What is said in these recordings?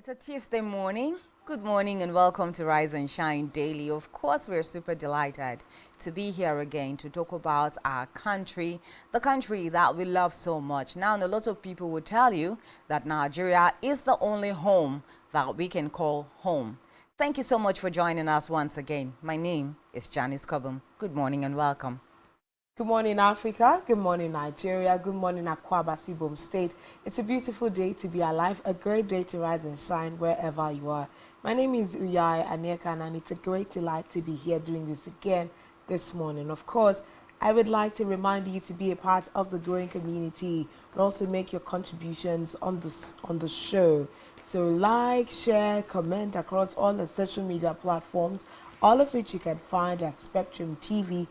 It's a Tuesday morning. Good morning and welcome to Rise and Shine Daily. Of course, we're super delighted to be here again to talk about our country, the country that we love so much. Now, a lot of people will tell you that Nigeria is the only home that we can call home. Thank you so much for joining us once again. My name is Janice Cobham. Good morning and welcome. Good morning, Africa. Good morning, Nigeria. Good morning, Akwa Ibom State. It's a beautiful day to be alive, a great day to rise and shine wherever you are. My name is Uyai Anekan, and it's a great delight to be here doing this again this morning. Of course, I would like to remind you to be a part of the growing community and also make your contributions on the show. So like, share, comment across all the social media platforms, all of which you can find at spectrumtv.ng.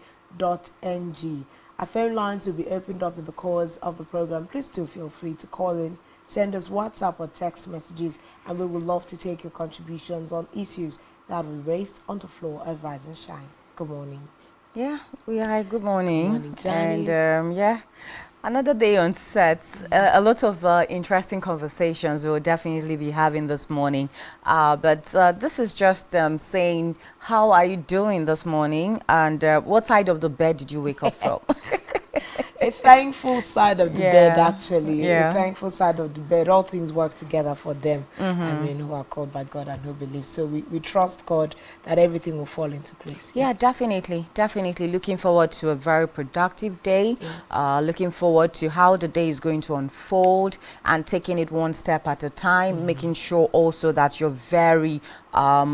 Our phone lines will be opened up in the course of the program. Please do feel free to call in, send us WhatsApp or text messages, and we would love to take your contributions on issues that we raised on the floor of Rise and Shine. Good morning. Yeah, we are. Good morning. Good morning, Janice. And yeah, another day on sets. A lot of interesting conversations we'll definitely be having this morning. But this is just saying, how are you doing this morning? And what side of the bed did you wake up from? A thankful side of the bed, actually. Yeah. A thankful side of the bed. All things work together for them, Mm-hmm. who are called by God and who believe. So we trust God that everything will fall into place. Yeah, definitely. Definitely. Looking forward to a very productive day. Looking forward to how the day is going to unfold and taking it one step at a time, making sure also that you're very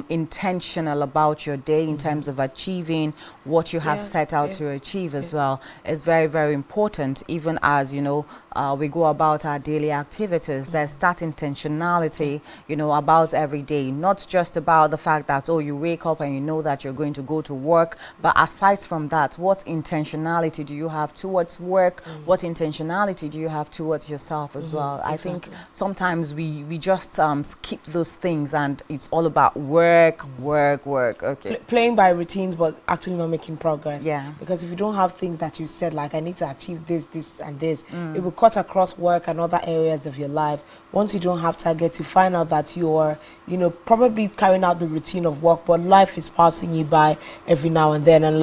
intentional about your day in terms of achieving what you have set out to achieve as well. It's very, very important, even as, we go about our daily activities. There's that intentionality, about every day, not just about the fact that, oh, you wake up and you know that you're going to go to work, but aside from that, what intentionality do you have towards work? What intentionality do you have towards yourself as well? I think sometimes we just skip those things and it's all about work. Okay. Playing by routines, but actually not making progress. Yeah. Because if you don't have things that you said, like I need to achieve this, and this, it will cut across work and other areas of your life. Once you don't have targets, you find out that you're, probably carrying out the routine of work, but life is passing you by every now and then. And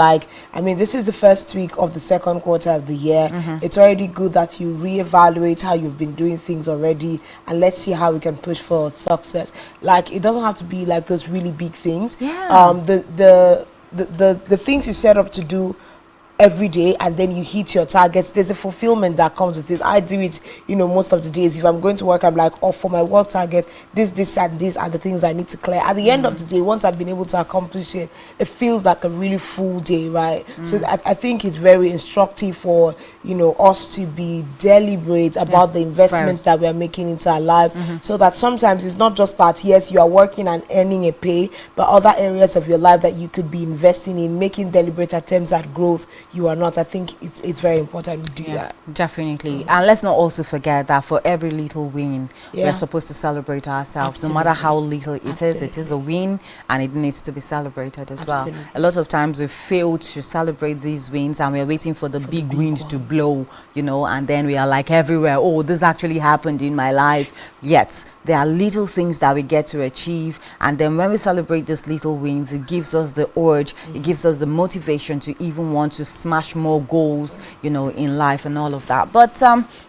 this is the first week of the second quarter of the year. It's already good that you reevaluate how you've been doing things already, and let's see how we can push for success. Like, it doesn't have to be like those really big things. The things you set up to do every day and then you hit your targets, there's a fulfillment that comes with it. I do it, most of the days. If I'm going to work, I'm like, oh, for my work target, this and this are the things I need to clear. At the end of the day, once I've been able to accomplish it, it feels like a really full day, right? So I think it's very instructive for us to be deliberate about the investments that we are making into our lives, so that sometimes it's not just that, yes, you are working and earning a pay, but other areas of your life that you could be investing in, making deliberate attempts at growth. You are not. I think it's very important to do that. Definitely. And let's not also forget that for every little win, we are supposed to celebrate ourselves. No matter how little it is a win, and it needs to be celebrated as well. A lot of times we fail to celebrate these wins and we're waiting for the big wind to blow, and then we are like everywhere, oh, this actually happened in my life. Yet there are little things that we get to achieve, and then when we celebrate these little wins, it gives us the urge, it gives us the motivation to even want to smash more goals, in life and all of that. But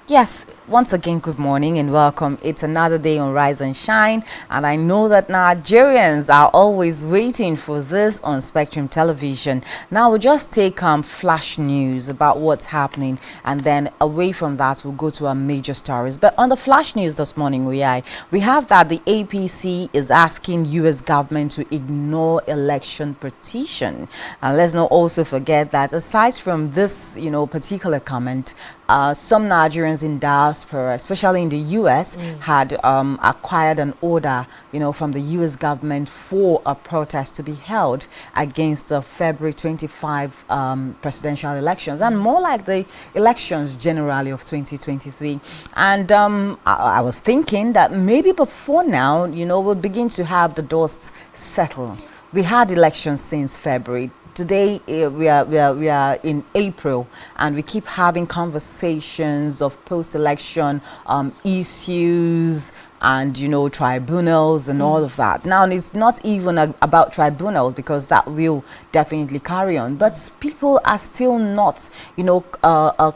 yes, once again, good morning and welcome. It's another day on Rise and Shine, and I know that Nigerians are always waiting for this on Spectrum Television. Now we'll just take flash news about what's happening, and then away from that we'll go to our major stories. But on the flash news this morning, we have that the APC is asking US government to ignore election petition. And let's not also forget that aside from this particular comment, some Nigerians in diaspora, especially in the US, had acquired an order, from the US government for a protest to be held against the February 25 presidential elections, and more like the elections generally of 2023. And I was thinking that maybe before now, we'll begin to have the dust settle. We had elections since February. Today we are in April, and we keep having conversations of post-election issues, and, you know, tribunals and all of that. Now, it's not even about tribunals, because that will definitely carry on. But people are still not, you know,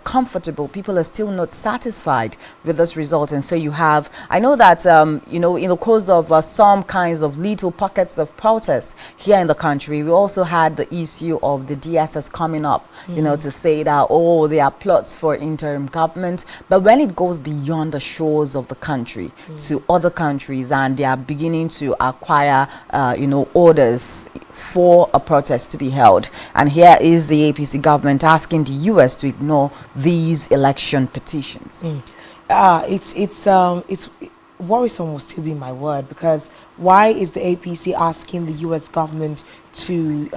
comfortable. People are still not satisfied with this result. And so you have, I know that, you know, in the course of some kinds of little pockets of protest here in the country, we also had the issue of the DSS coming up, you know, to say that, oh, there are plots for interim government. But when it goes beyond the shores of the country to other countries, and they are beginning to acquire, you know, orders for a protest to be held. And here is the APC government asking the US to ignore these election petitions. It's worrisome will still be my word, because why is the APC asking the US government to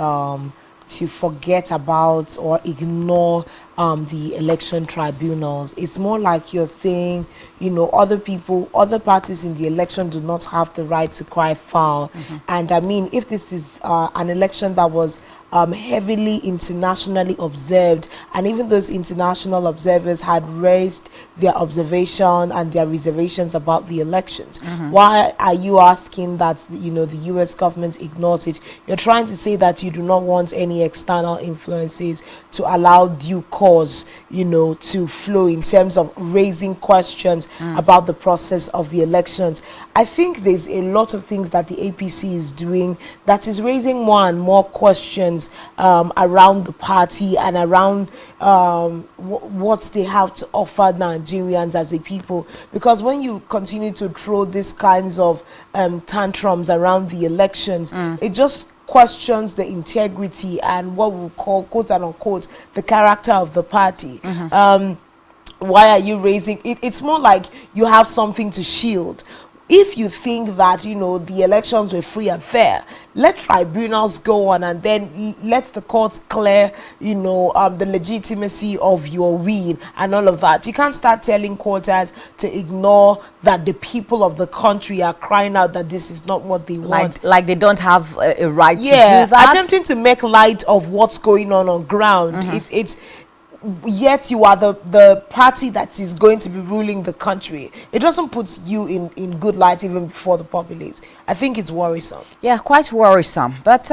forget about or ignore the election tribunals? It's more like you're saying, you know, other people, other parties in the election do not have the right to cry foul. And I mean, if this is an election that was heavily internationally observed, and even those international observers had raised their observation and their reservations about the elections, why are you asking that, you know, the US government ignores it? You're trying to say that you do not want any external influences to allow due cause, you know, to flow in terms of raising questions about the process of the elections. I think there's a lot of things that the APC is doing that is raising more and more questions around the party and around what they have to offer Nigerians as a people. Because when you continue to throw these kinds of tantrums around the elections, it just questions the integrity and what we call, quote and unquote, the character of the party. Why are you raising it? It's more like you have something to shield. If you think that, you know, the elections were free and fair, let tribunals go on, and then let the courts clear, you know, the legitimacy of your win and all of that. You can't start telling quarters to ignore that the people of the country are crying out that this is not what they want. Like they don't have a right to do that. Attempting to make light of what's going on ground. Yet you are the party that is going to be ruling the country. It doesn't put you in good light even before the populace. I think it's worrisome. Yeah, quite worrisome. But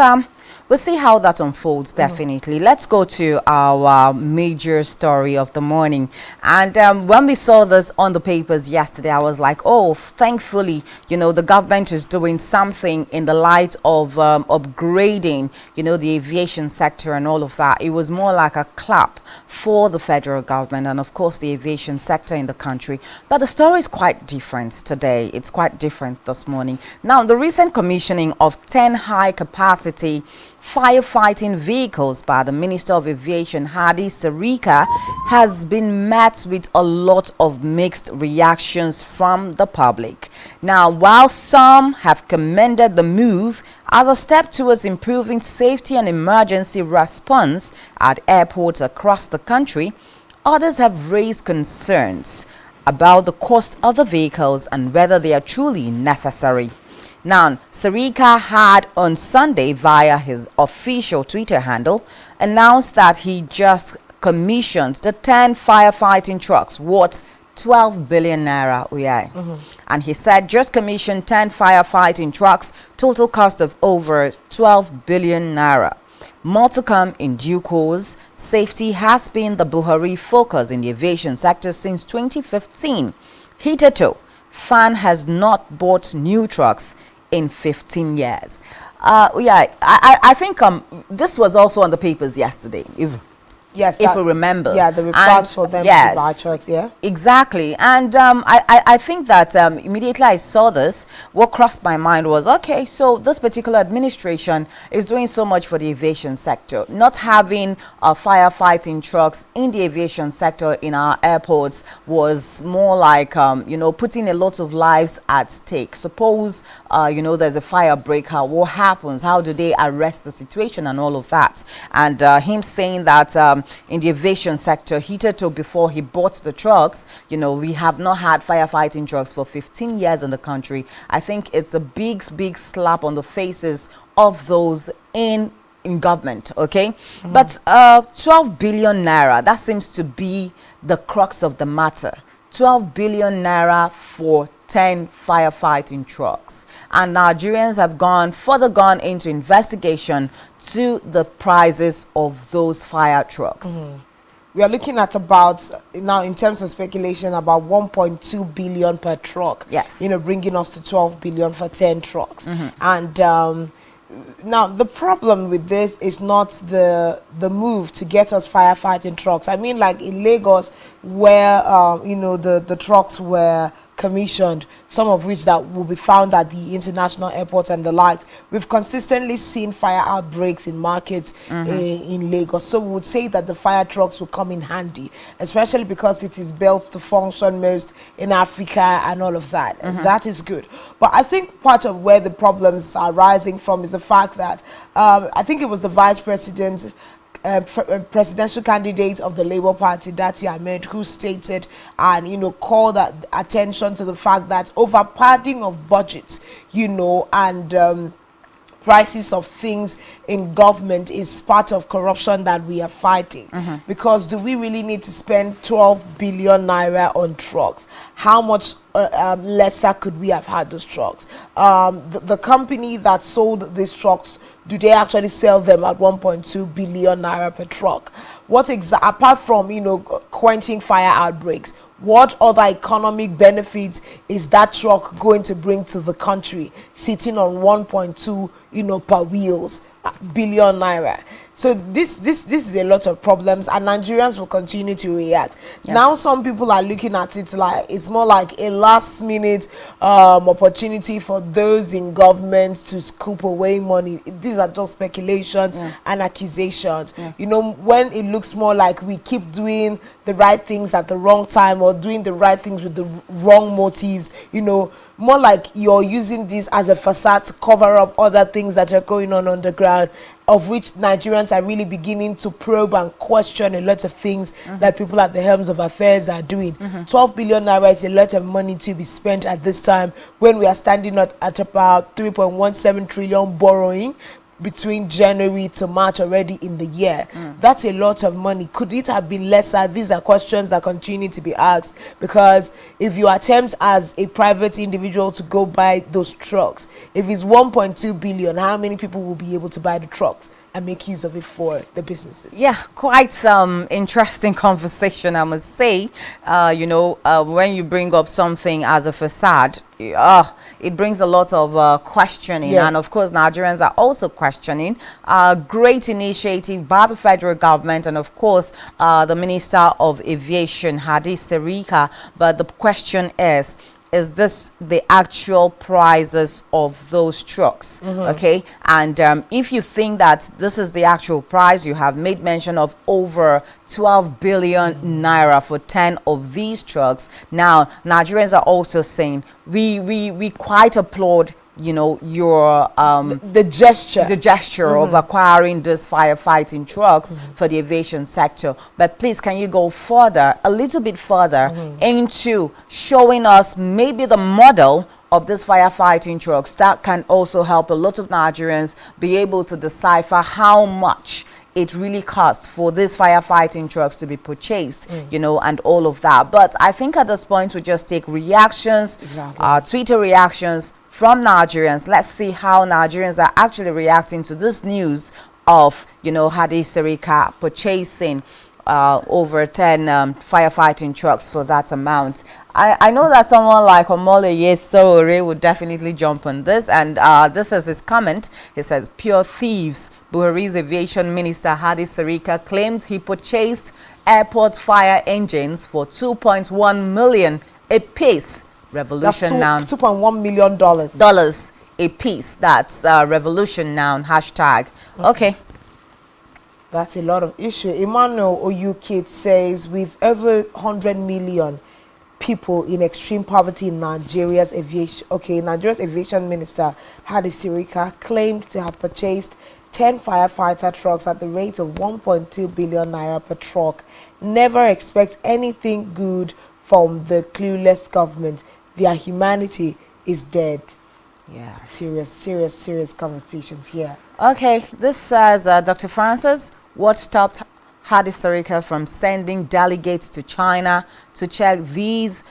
we'll see how that unfolds, definitely. Let's go to our major story of the morning. And when we saw this on the papers yesterday, I was like, oh, thankfully, you know, the government is doing something in the light of upgrading, you know, the aviation sector and all of that. It was more like a clap for the federal government and, of course, the aviation sector in the country. But the story is quite different today. It's quite different this morning. Now, the recent commissioning of 10 high-capacity firefighting vehicles by the Minister of Aviation, Hadi, Sirika, has been met with a lot of mixed reactions from the public. Now, while some have commended the move as a step towards improving safety and emergency response at airports across the country, others have raised concerns about the cost of the vehicles and whether they are truly necessary. Now, Sirika had on Sunday, via his official Twitter handle, announced that he just commissioned the 10 firefighting trucks worth 12 billion naira. And he said just commissioned 10 firefighting trucks, total cost of over 12 billion naira. More to come in due course. Safety has been the Buhari focus in the aviation sector since 2015. Hitherto, FAN has not bought new trucks in 15 years. I think this was also on the papers yesterday, if we remember. Yeah, the reports for them to buy trucks, Exactly. And I think that immediately I saw this, what crossed my mind was, okay, so this particular administration is doing so much for the aviation sector. Not having firefighting trucks in the aviation sector in our airports was more like, you know, putting a lot of lives at stake. Suppose, you know, there's a fire breakout. What happens? How do they arrest the situation and all of that? And him saying that in the aviation sector, hitherto before he bought the trucks, you know, we have not had firefighting trucks for 15 years in the country. I think it's a big slap on the faces of those in government, okay? But 12 billion naira, that seems to be the crux of the matter. 12 billion naira for 10 firefighting trucks. And Nigerians have further gone into investigation to the prices of those fire trucks. We are looking at about, now in terms of speculation, about 1.2 billion per truck. Yes. You know, bringing us to 12 billion for 10 trucks. And now the problem with this is not the move to get us firefighting trucks. I mean, like in Lagos, where you know, the trucks were commissioned, some of which that will be found at the international airports and the like. We've consistently seen fire outbreaks in markets in Lagos. So we would say that the fire trucks will come in handy, especially because it is built to function most in Africa and all of that. That is good. But I think part of where the problems are rising from is the fact that I think it was the vice president, presidential candidate of the Labour Party, Dati Ahmed, who stated and, you know, called attention to the fact that over padding of budgets, you know, and prices of things in government is part of corruption that we are fighting. Because do we really need to spend 12 billion naira on trucks? How much lesser could we have had those trucks? The company that sold these trucks, do they actually sell them at 1.2 billion naira per truck? What apart from, you know, quenching fire outbreaks, what other economic benefits is that truck going to bring to the country, sitting on 1.2, you know, per wheels, billion naira? So this is a lot of problems, and Nigerians will continue to react. Now some people are looking at it like it's more like a last minute opportunity for those in government to scoop away money. These are just speculations and accusations. You know, when it looks more like we keep doing the right things at the wrong time, or doing the right things with the wrong motives, you know, more like you're using this as a facade to cover up other things that are going on the ground, of which Nigerians are really beginning to probe and question a lot of things that people at the helms of affairs are doing. 12 billion naira is a lot of money to be spent at this time, when we are standing at about 3.17 trillion borrowing between January to March already in the year. That's a lot of money. Could it have been lesser? These are questions that continue to be asked, because if you attempt as a private individual to go buy those trucks, if it's 1.2 billion, how many people will be able to buy the trucks and make use of it for the businesses? Yeah, quite some interesting conversation, I must say. You know, when you bring up something as a facade, it brings a lot of questioning, and of course Nigerians are also questioning. Great initiative by the federal government, and of course the Minister of Aviation, Hadi, Sirika. But the question is this the actual prices of those trucks? Okay, and if you think that this is the actual price, you have made mention of over 12 billion naira for 10 of these trucks. Now Nigerians are also saying we quite applaud, you know, your the gesture of acquiring these firefighting trucks for the aviation sector. But please, can you go further, a little bit further, into showing us maybe the model of these firefighting trucks that can also help a lot of Nigerians be able to decipher how much it really costs for these firefighting trucks to be purchased, you know, and all of that. But I think at this point we just take reactions, Twitter reactions from Nigerians. Let's see how Nigerians are actually reacting to this news of, you know, Hadi Sirika purchasing over 10 firefighting trucks for that amount. I know that someone like Omole Yesore would definitely jump on this, and this is his comment. He says, pure thieves. Buhari's aviation minister Hadi Sirika claimed he purchased airport fire engines for 2.1 million a piece. Revolution now. $2.1 million dollars a piece. That's revolution now. Hashtag. Okay. That's a lot of issue. Emmanuel Oyukit says, with over 100 million people in extreme poverty in Nigeria's aviation, Nigeria's aviation minister Hadi Sirika claimed to have purchased 10 firefighter trucks at the rate of 1.2 billion naira per truck. Never expect anything good from the clueless government. Their humanity is dead. Yeah, serious conversations here. Okay, this says Dr. Francis, what stopped Hadi Sirika from sending delegates to China to check these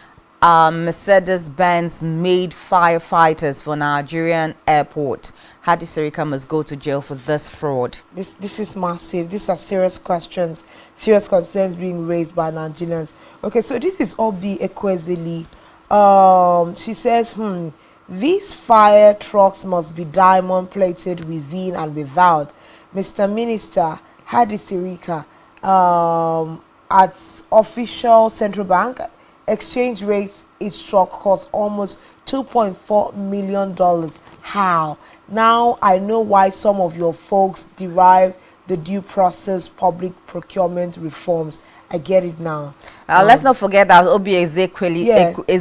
Mercedes-Benz made firefighters for Nigerian airport. Hadi Sirika must go to jail for this fraud. This is massive. These are serious questions, serious concerns being raised by Nigerians. Okay, so this is Obi Ekwezili. She says, these fire trucks must be diamond plated within and without. Mr. Minister, Hadi Sirika, at official central bank exchange rates, each truck costs almost $2.4 million. How? Now I know why some of your folks derive the due process public procurement reforms. I get it now. Let's not forget that Obi Ezekwesi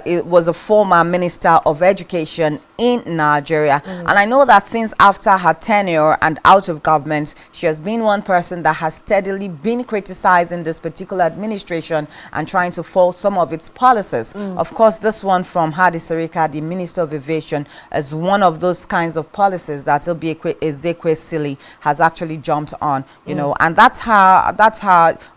it was a former Minister of Education in Nigeria. And I know that since after her tenure and out of government, she has been one person that has steadily been criticizing this particular administration and trying to fault some of its policies. Of course, this one from Hadi Sirika, the Minister of Aviation, is one of those kinds of policies that Obi Ezekwesi has actually jumped on, you know, and that's how.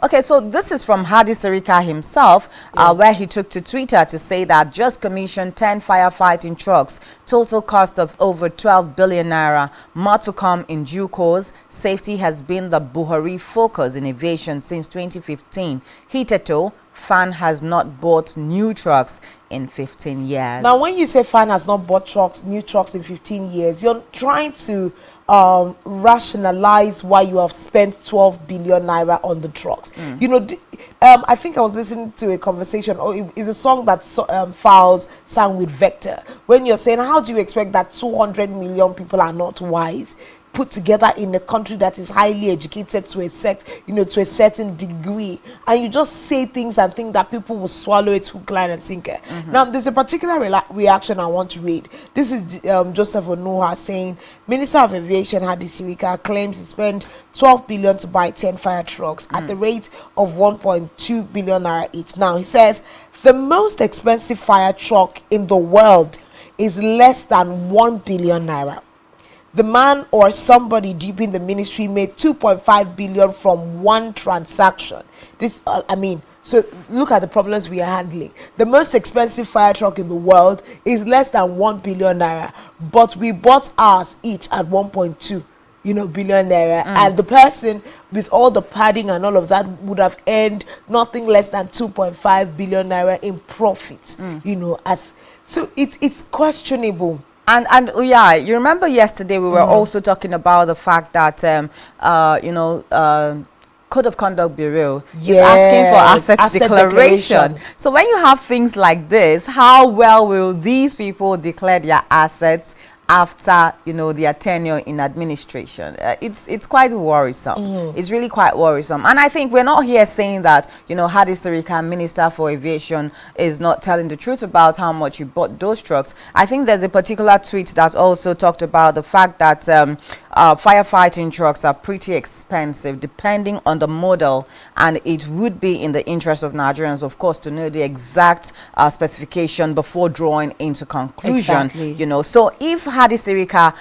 Okay, so this is from Hadi Sirika himself, where he took to Twitter to say that just commissioned 10 firefighting trucks, total cost of over 12 billion naira, more to come in due course. Safety has been the Buhari focus in aviation since 2015. Hitherto, FAN has not bought new trucks in 15 years. Now, when you say FAN has not bought new trucks in 15 years, you're trying to rationalize why you have spent 12 billion naira on the trucks. You know, I think I was listening to a conversation, or it's a song that Fowles sang with Vector, when you're saying, how do you expect that 200 million people are not wise, put together in a country that is highly educated to a to a certain degree, and you just say things and think that people will swallow it hook, line and sinker. Now there's a particular reaction I want to read. This is Joseph Onuha saying, Minister of Aviation Hadi Sirika claims he spent 12 billion to buy 10 fire trucks at the rate of 1.2 billion naira each. Now he says the most expensive fire truck in the world is less than 1 billion naira. The man or somebody deep in the ministry made 2.5 billion from one transaction. This, so look at the problems we are handling. The most expensive fire truck in the world is less than 1 billion naira, but we bought ours each at 1.2 billion naira, and the person with all the padding and all of that would have earned nothing less than 2.5 billion naira in profits. So it's questionable. And yeah, you remember yesterday we were also talking about the fact that Code of Conduct Bureau is asking for asset declaration. So when you have things like this, how well will these people declare their assets after their tenure in administration? It's quite worrisome. It's really quite worrisome. And I think we're not here saying that Hadi Sirika, Minister for Aviation, is not telling the truth about how much he bought those trucks. I think there's a particular tweet that also talked about the fact that firefighting trucks are pretty expensive depending on the model, and it would be in the interest of Nigerians, of course, to know the exact specification before drawing into conclusion. So if Hadi Sirika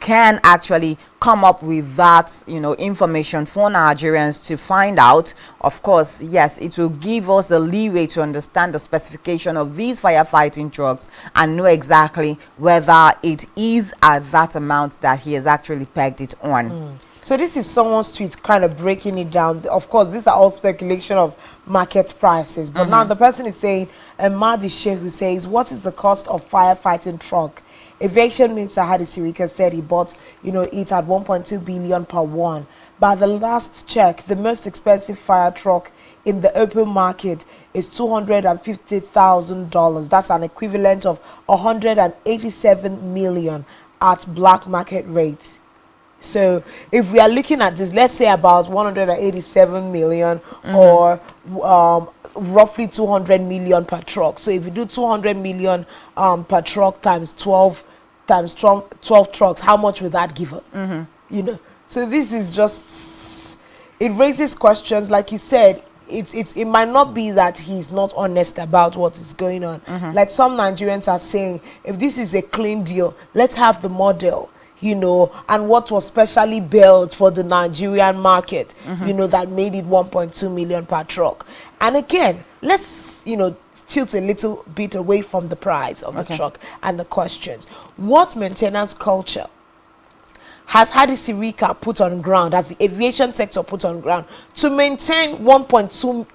can actually come up with that information for Nigerians to find out, of course, yes, it will give us the leeway to understand the specification of these firefighting trucks and know exactly whether it is at that amount that he has actually pegged it on. So this is someone's tweet kind of breaking it down. Of course, these are all speculation of market prices, but now the person is saying, Mahdi Sheikh, who says, what is the cost of firefighting truck? Aviation Minister Hadi Sirika said he bought it at 1.2 billion per one. By the last check, the most expensive fire truck in the open market is $250,000. That's an equivalent of 187 million at black market rates. So if we are looking at this, let's say about 187 million or roughly 200 million per truck. So if you do 200 million per truck times 12 trucks, how much will that give us? So this is just, it raises questions. Like you said, it might not be that he's not honest about what is going on. Like some Nigerians are saying, if this is a clean deal, let's have the model, and what was specially built for the Nigerian market, that made it 1.2 million per truck. And again, let's, you know, tilt a little bit away from the price of the truck and the questions. What maintenance culture has Hadi Sirika put on ground, has the aviation sector put on ground to maintain 1.2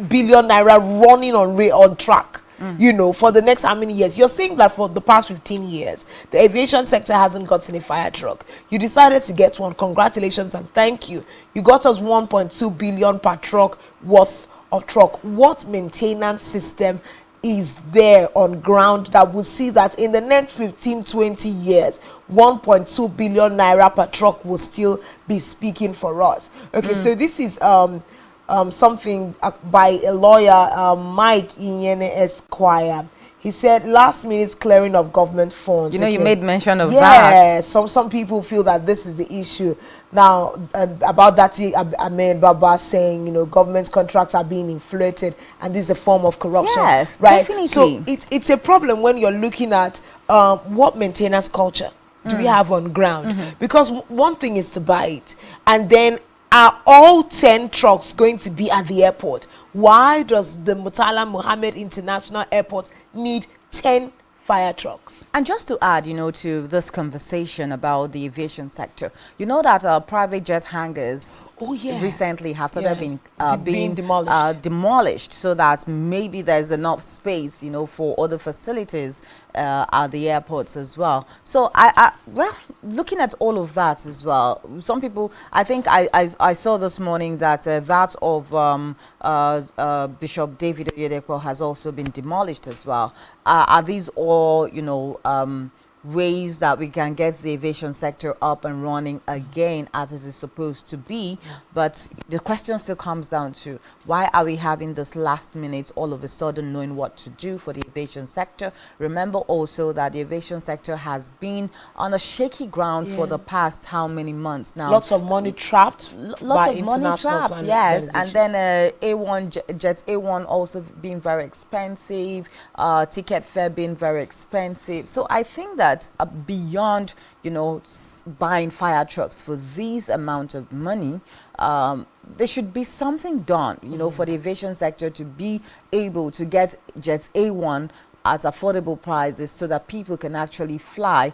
billion naira running on track? You know, for the next how many years? You're saying that for the past 15 years, the aviation sector hasn't gotten a fire truck. You decided to get one. Congratulations and thank you. You got us 1.2 billion per truck worth of truck. What maintenance system is there on ground that will see that in the next 15-20 years 1.2 billion naira per truck will still be speaking for us? Okay, so this is something by a lawyer, Mike Inyene Esquire. He said last minute clearing of government funds. You know, you made mention of that. that. Some people feel that this is the issue. Now, about that, Ahmed Baba saying, you know, government contracts are being inflated and this is a form of corruption. Yes, right? definitely. So it's a problem when you're looking at what maintenance culture do we have on ground? Because one thing is to buy it, and then are all 10 trucks going to be at the airport? Why does the Murtala Mohammed International Airport need 10 fire trucks? And just to add, you know, to this conversation about the aviation sector, you know that private jet hangars recently have started being demolished, so that maybe there's enough space, you know, for other facilities at the airports as well. So well, looking at all of that as well, some people, I think I saw this morning that that of Bishop David Oyedepo has also been demolished as well. Are these all, you know, ways that we can get the aviation sector up and running again as it is supposed to be? But the question still comes down to, why are we having this last minute all of a sudden knowing what to do for the aviation sector? Remember also that the aviation sector has been on a shaky ground for the past how many months now? Lots of money trapped. Lots of money trapped, yes. And then A1 Jet A1 also being very expensive, ticket fare being very expensive. So I think that beyond, you know, buying fire trucks for these amount of money, there should be something done, you know, for the aviation sector to be able to get Jets A1 at affordable prices so that people can actually fly,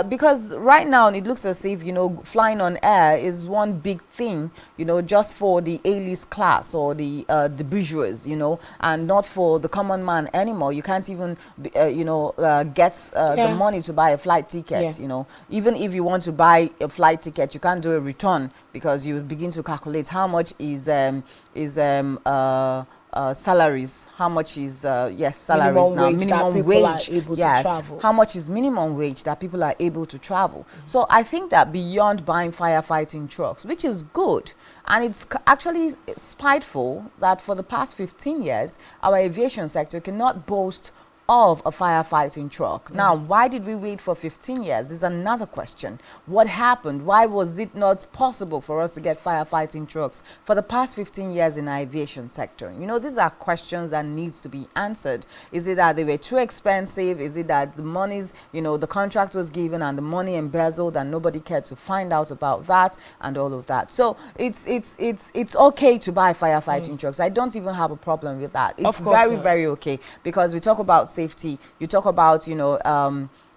because right now it looks as if, you know, flying on air is one big thing, you know, just for the A-list class or the bourgeois, you know, and not for the common man anymore. You can't even you know, get the money to buy a flight ticket. You know, even if you want to buy a flight ticket, you can't do a return because you begin to calculate how much is salaries, how much is salaries minimum wage, how much is minimum wage that people are able to travel. So I think that beyond buying firefighting trucks, which is good, and it's actually spiteful that for the past 15 years our aviation sector cannot boast of a firefighting truck. Now, why did we wait for 15 years? This is another question. What happened? Why was it not possible for us to get firefighting trucks for the past 15 years in our aviation sector? You know, these are questions that needs to be answered. Is it that they were too expensive? Is it that the monies, you know, the contract was given and the money embezzled and nobody cared to find out about that and all of that? So it's okay to buy firefighting trucks. I don't even have a problem with that. It's very okay, because we talk about safety, you talk about, you know,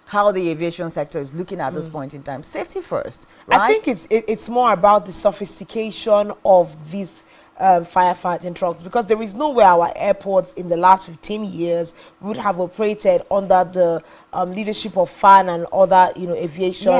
how the aviation sector is looking at this point in time. Safety first, right? I think it's more about the sophistication of these firefighting trucks, because there is no way our airports in the last 15 years would have operated under the leadership of FAN and other, you know, aviation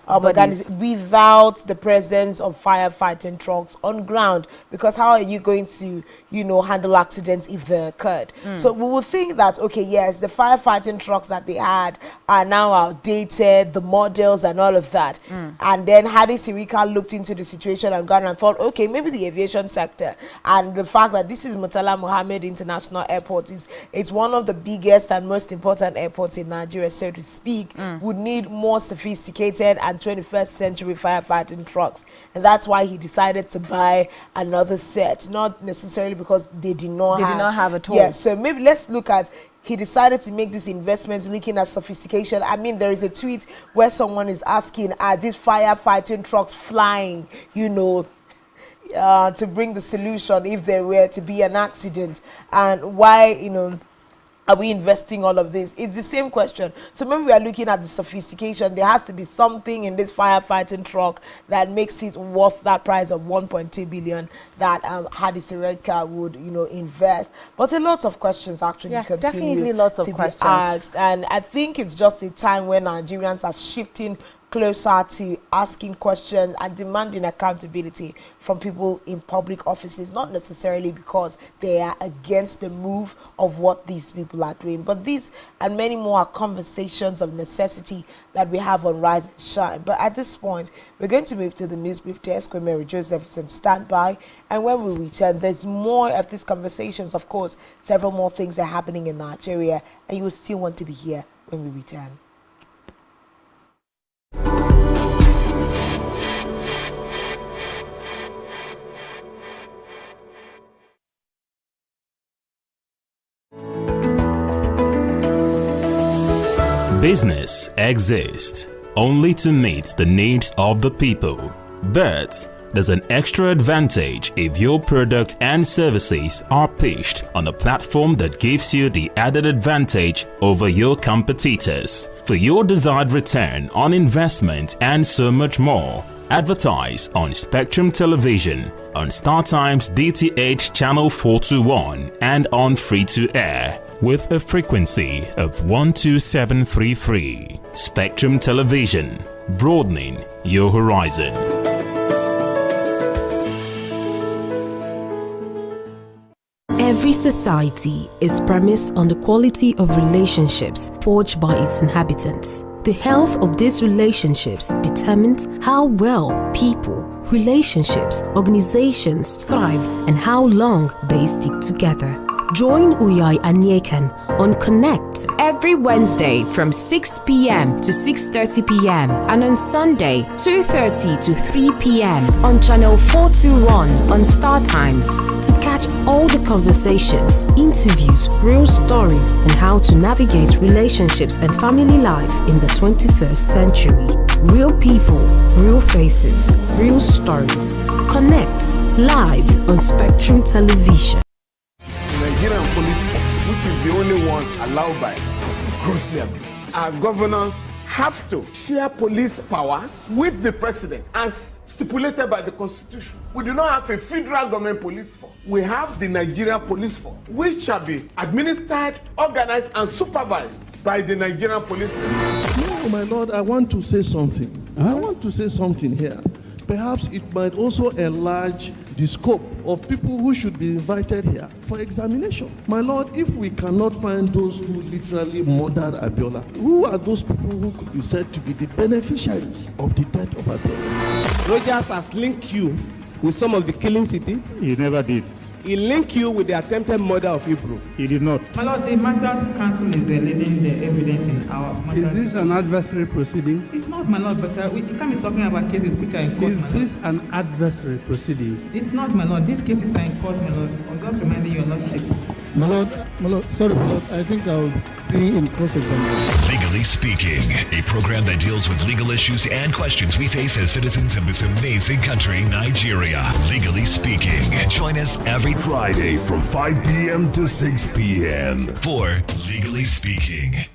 organizations without the presence of firefighting trucks on ground. Because how are you going to, you know, handle accidents if they occurred? So we will think that, okay, yes, the firefighting trucks that they had are now outdated, the models and all of that. And then Hadi Sirika looked into the situation and gone and thought, okay, maybe the aviation sector and the fact that this is Murtala Mohammed International Airport, it's one of the biggest and most important airports in Nigeria, so to speak, would need more sophisticated and 21st century firefighting trucks. And that's why he decided to buy another set, not necessarily because they did not have at all. So maybe let's look at, he decided to make these investments looking at sophistication. I mean, there is a tweet where someone is asking, are these firefighting trucks flying, you know, to bring the solution if there were to be an accident? And why, are we investing all of this? It's the same question. So when we are looking at the sophistication, there has to be something in this firefighting truck that makes it worth that price of 1.2 billion that Hadi Sirika would, invest. But a lot of questions actually continue definitely lots of to questions be asked. And I think it's just a time when Nigerians are shifting closer to asking questions and demanding accountability from people in public offices, not necessarily because they are against the move of what these people are doing, but these and many more are conversations of necessity that we have on Rise and Shine. But at this point, we're going to move to the news brief desk where Mary Josephson stand by, and when we return, there's more of these conversations. Of course, several more things are happening in Nigeria, and you will still want to be here when we return. Business exists only to meet the needs of the people, but there's an extra advantage if your product and services are pitched on a platform that gives you the added advantage over your competitors. For your desired return on investment and so much more, advertise on Spectrum Television, on StarTime's DTH Channel 421 and on free-to-air with a frequency of 12733. Spectrum Television, broadening your horizon. Every society is premised on the quality of relationships forged by its inhabitants. The health of these relationships determines how well people, relationships, organizations thrive and how long they stick together. Join Uyai Anyekan on Connect every Wednesday from 6 p.m. to 6:30 p.m. and on Sunday 2:30 to 3 p.m. on channel 421 on Star Times to catch all the conversations, interviews, real stories and how to navigate relationships and family life in the 21st century. Real people, real faces, real stories. Connect live on Spectrum Television. Nigerian police, which is the only one allowed by grossly abuse. Our governors have to share police powers with the president as stipulated by the constitution. We do not have a federal government police force. We have the Nigerian police force, which shall be administered, organized, and supervised by the Nigerian police. No, my lord, I want to say something. I want to say something here. Perhaps it might also enlarge the scope of people who should be invited here for examination. My lord, if we cannot find those who literally murdered Abiola, who are those people who could be said to be the beneficiaries of the death of Abiola? Rogers has linked you with some of the killings he did. He never did. He linked you with the attempted murder of Hebrew. He did not. My lord, the Matters Council is leading the evidence in our matters. Is this an adversary proceeding? It's not, my lord, but we can't be talking about cases which are in court, Is this an adversary proceeding? It's not, my lord. These cases are in court, my lord. I'm just reminding your lordship. My lord, sorry, my lord, I think I'll be in cross-examination. Legally Speaking, a program that deals with legal issues and questions we face as citizens of this amazing country, Nigeria. Legally Speaking. Join us every Friday from 5 p.m. to 6 p.m. for Legally Speaking.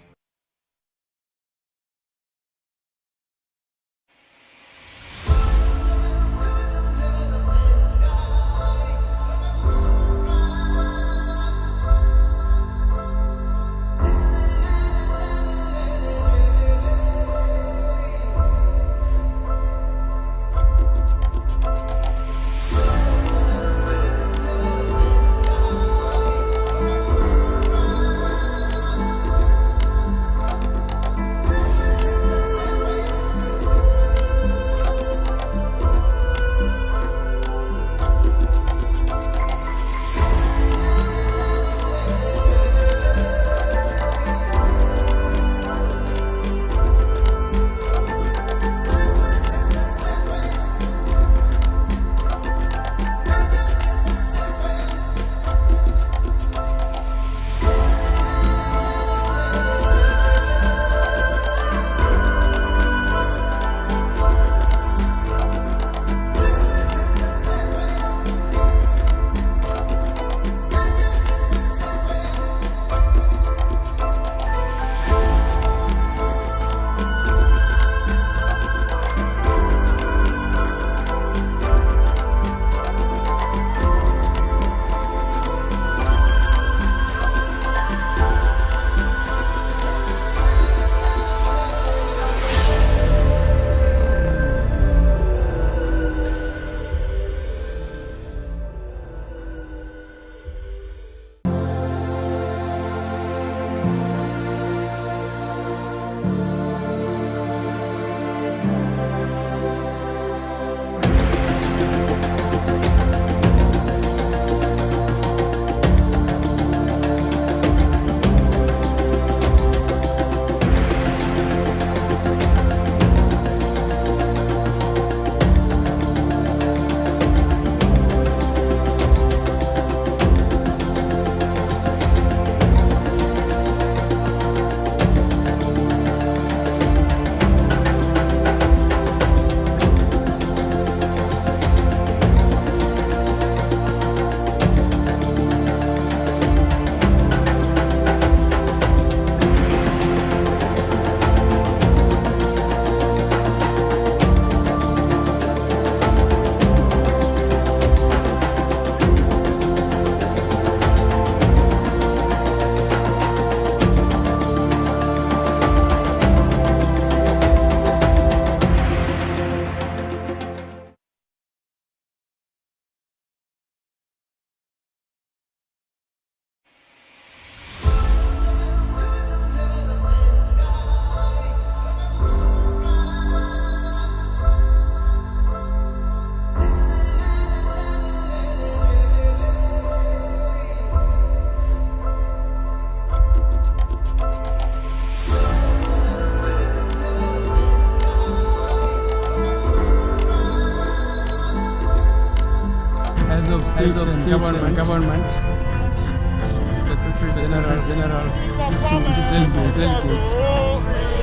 heads of state and government, Secretary General, distinguished delegates.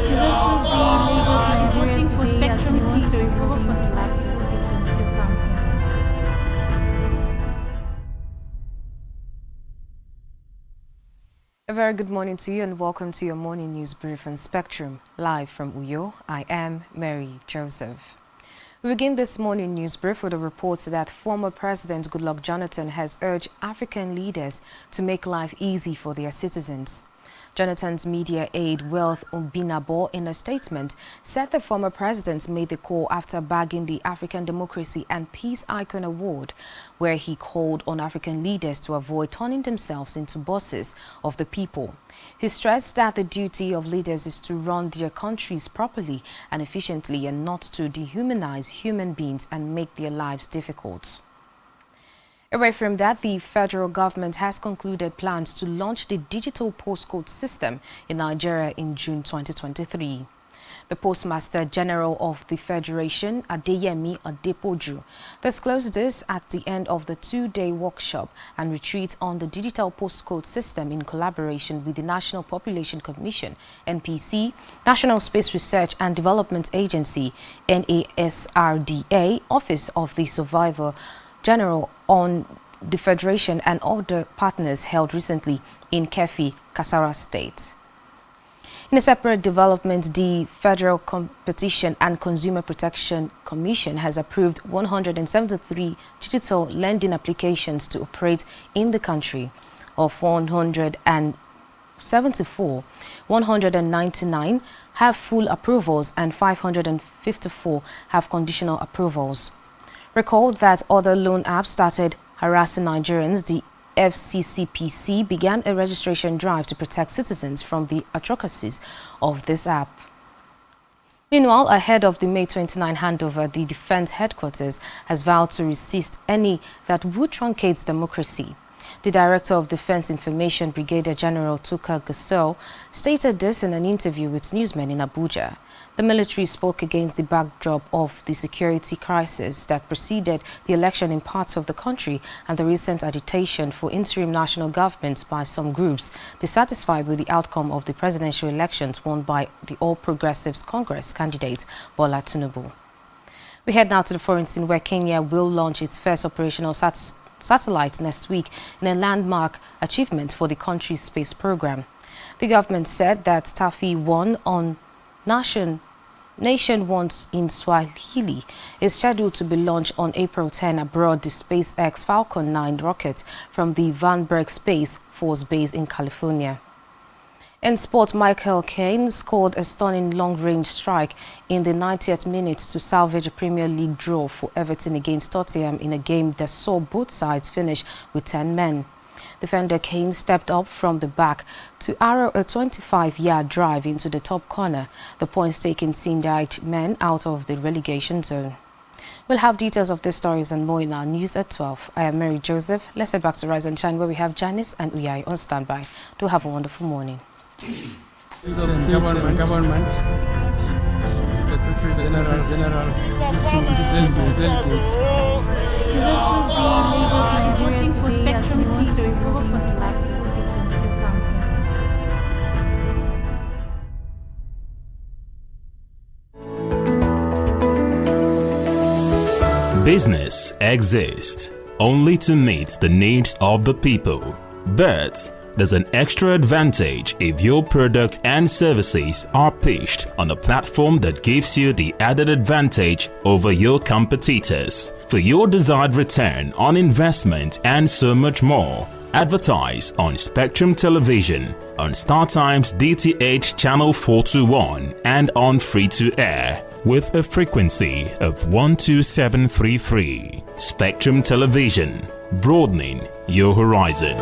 His Excellency, Lagos, voting for Spectrum TV to recover 40 lapses in counting. A very good morning to you and welcome to your morning news brief on Spectrum, live from Uyo. I am Mary Joseph. We begin this morning news brief with a report that former President Goodluck Jonathan has urged African leaders to make life easy for their citizens. Jonathan's media aide, Wealth Obinabo, in a statement, said the former president made the call after bagging the African Democracy and Peace Icon Award, where he called on African leaders to avoid turning themselves into bosses of the people. He stressed that the duty of leaders is to run their countries properly and efficiently and not to dehumanize human beings and make their lives difficult. Away from that, the federal government has concluded plans to launch the digital postcode system in Nigeria in June 2023. The Postmaster General of the Federation, Adeyemi Adepoju, disclosed this at the end of the two-day workshop and retreat on the digital postcode system in collaboration with the National Population Commission, NPC, National Space Research and Development Agency, NASRDA, Office of the Survivor General on the Federation and other partners held recently in Kefi, Kasara State. In a separate development, the Federal Competition and Consumer Protection Commission has approved 173 digital lending applications to operate in the country. Of 174, 199 have full approvals and 554 have conditional approvals. Recall that other loan apps started harassing Nigerians. The FCCPC began a registration drive to protect citizens from the atrocities of this app. Meanwhile, ahead of the May 29 handover, the Defense Headquarters has vowed to resist any that would truncate democracy. The Director of Defense Information, Brigadier General Tuka Gusau, stated this in an interview with newsmen in Abuja. The military spoke against the backdrop of the security crisis that preceded the election in parts of the country and the recent agitation for interim national government by some groups dissatisfied with the outcome of the presidential elections won by the All Progressives Congress candidate Bola Tinubu. We head now to the foreign scene, where Kenya will launch its first operational satellite next week in a landmark achievement for the country's space program. The government said that Tafi 1 on Nation Wants in Swahili is scheduled to be launched on April 10 aboard the SpaceX Falcon 9 rocket from the Vandenberg Space Force Base in California. In sport, Michael Caine scored a stunning long-range strike in the 90th minute to salvage a Premier League draw for Everton against Tottenham in a game that saw both sides finish with 10 men. Defender Caine stepped up from the back to arrow a 25-yard drive into the top corner, the points taking Sindite men out of the relegation zone. We'll have details of these stories and more in our news at 12. I am Mary Joseph. Let's head back to Rise and Shine, where we have Janice and Uyai on standby. Do have a wonderful morning. Government, Secretary General, distinguished delegates. His Excellency, Lagos, voting for Spectrum TV to recover 40 lapses in counting. Business exists only to meet the needs of the people, but there's an extra advantage if your product and services are pitched on a platform that gives you the added advantage over your competitors. For your desired return on investment and so much more, advertise on Spectrum Television, on StarTime's DTH Channel 421 and on free-to-air with a frequency of 12733. Spectrum Television, broadening your horizon.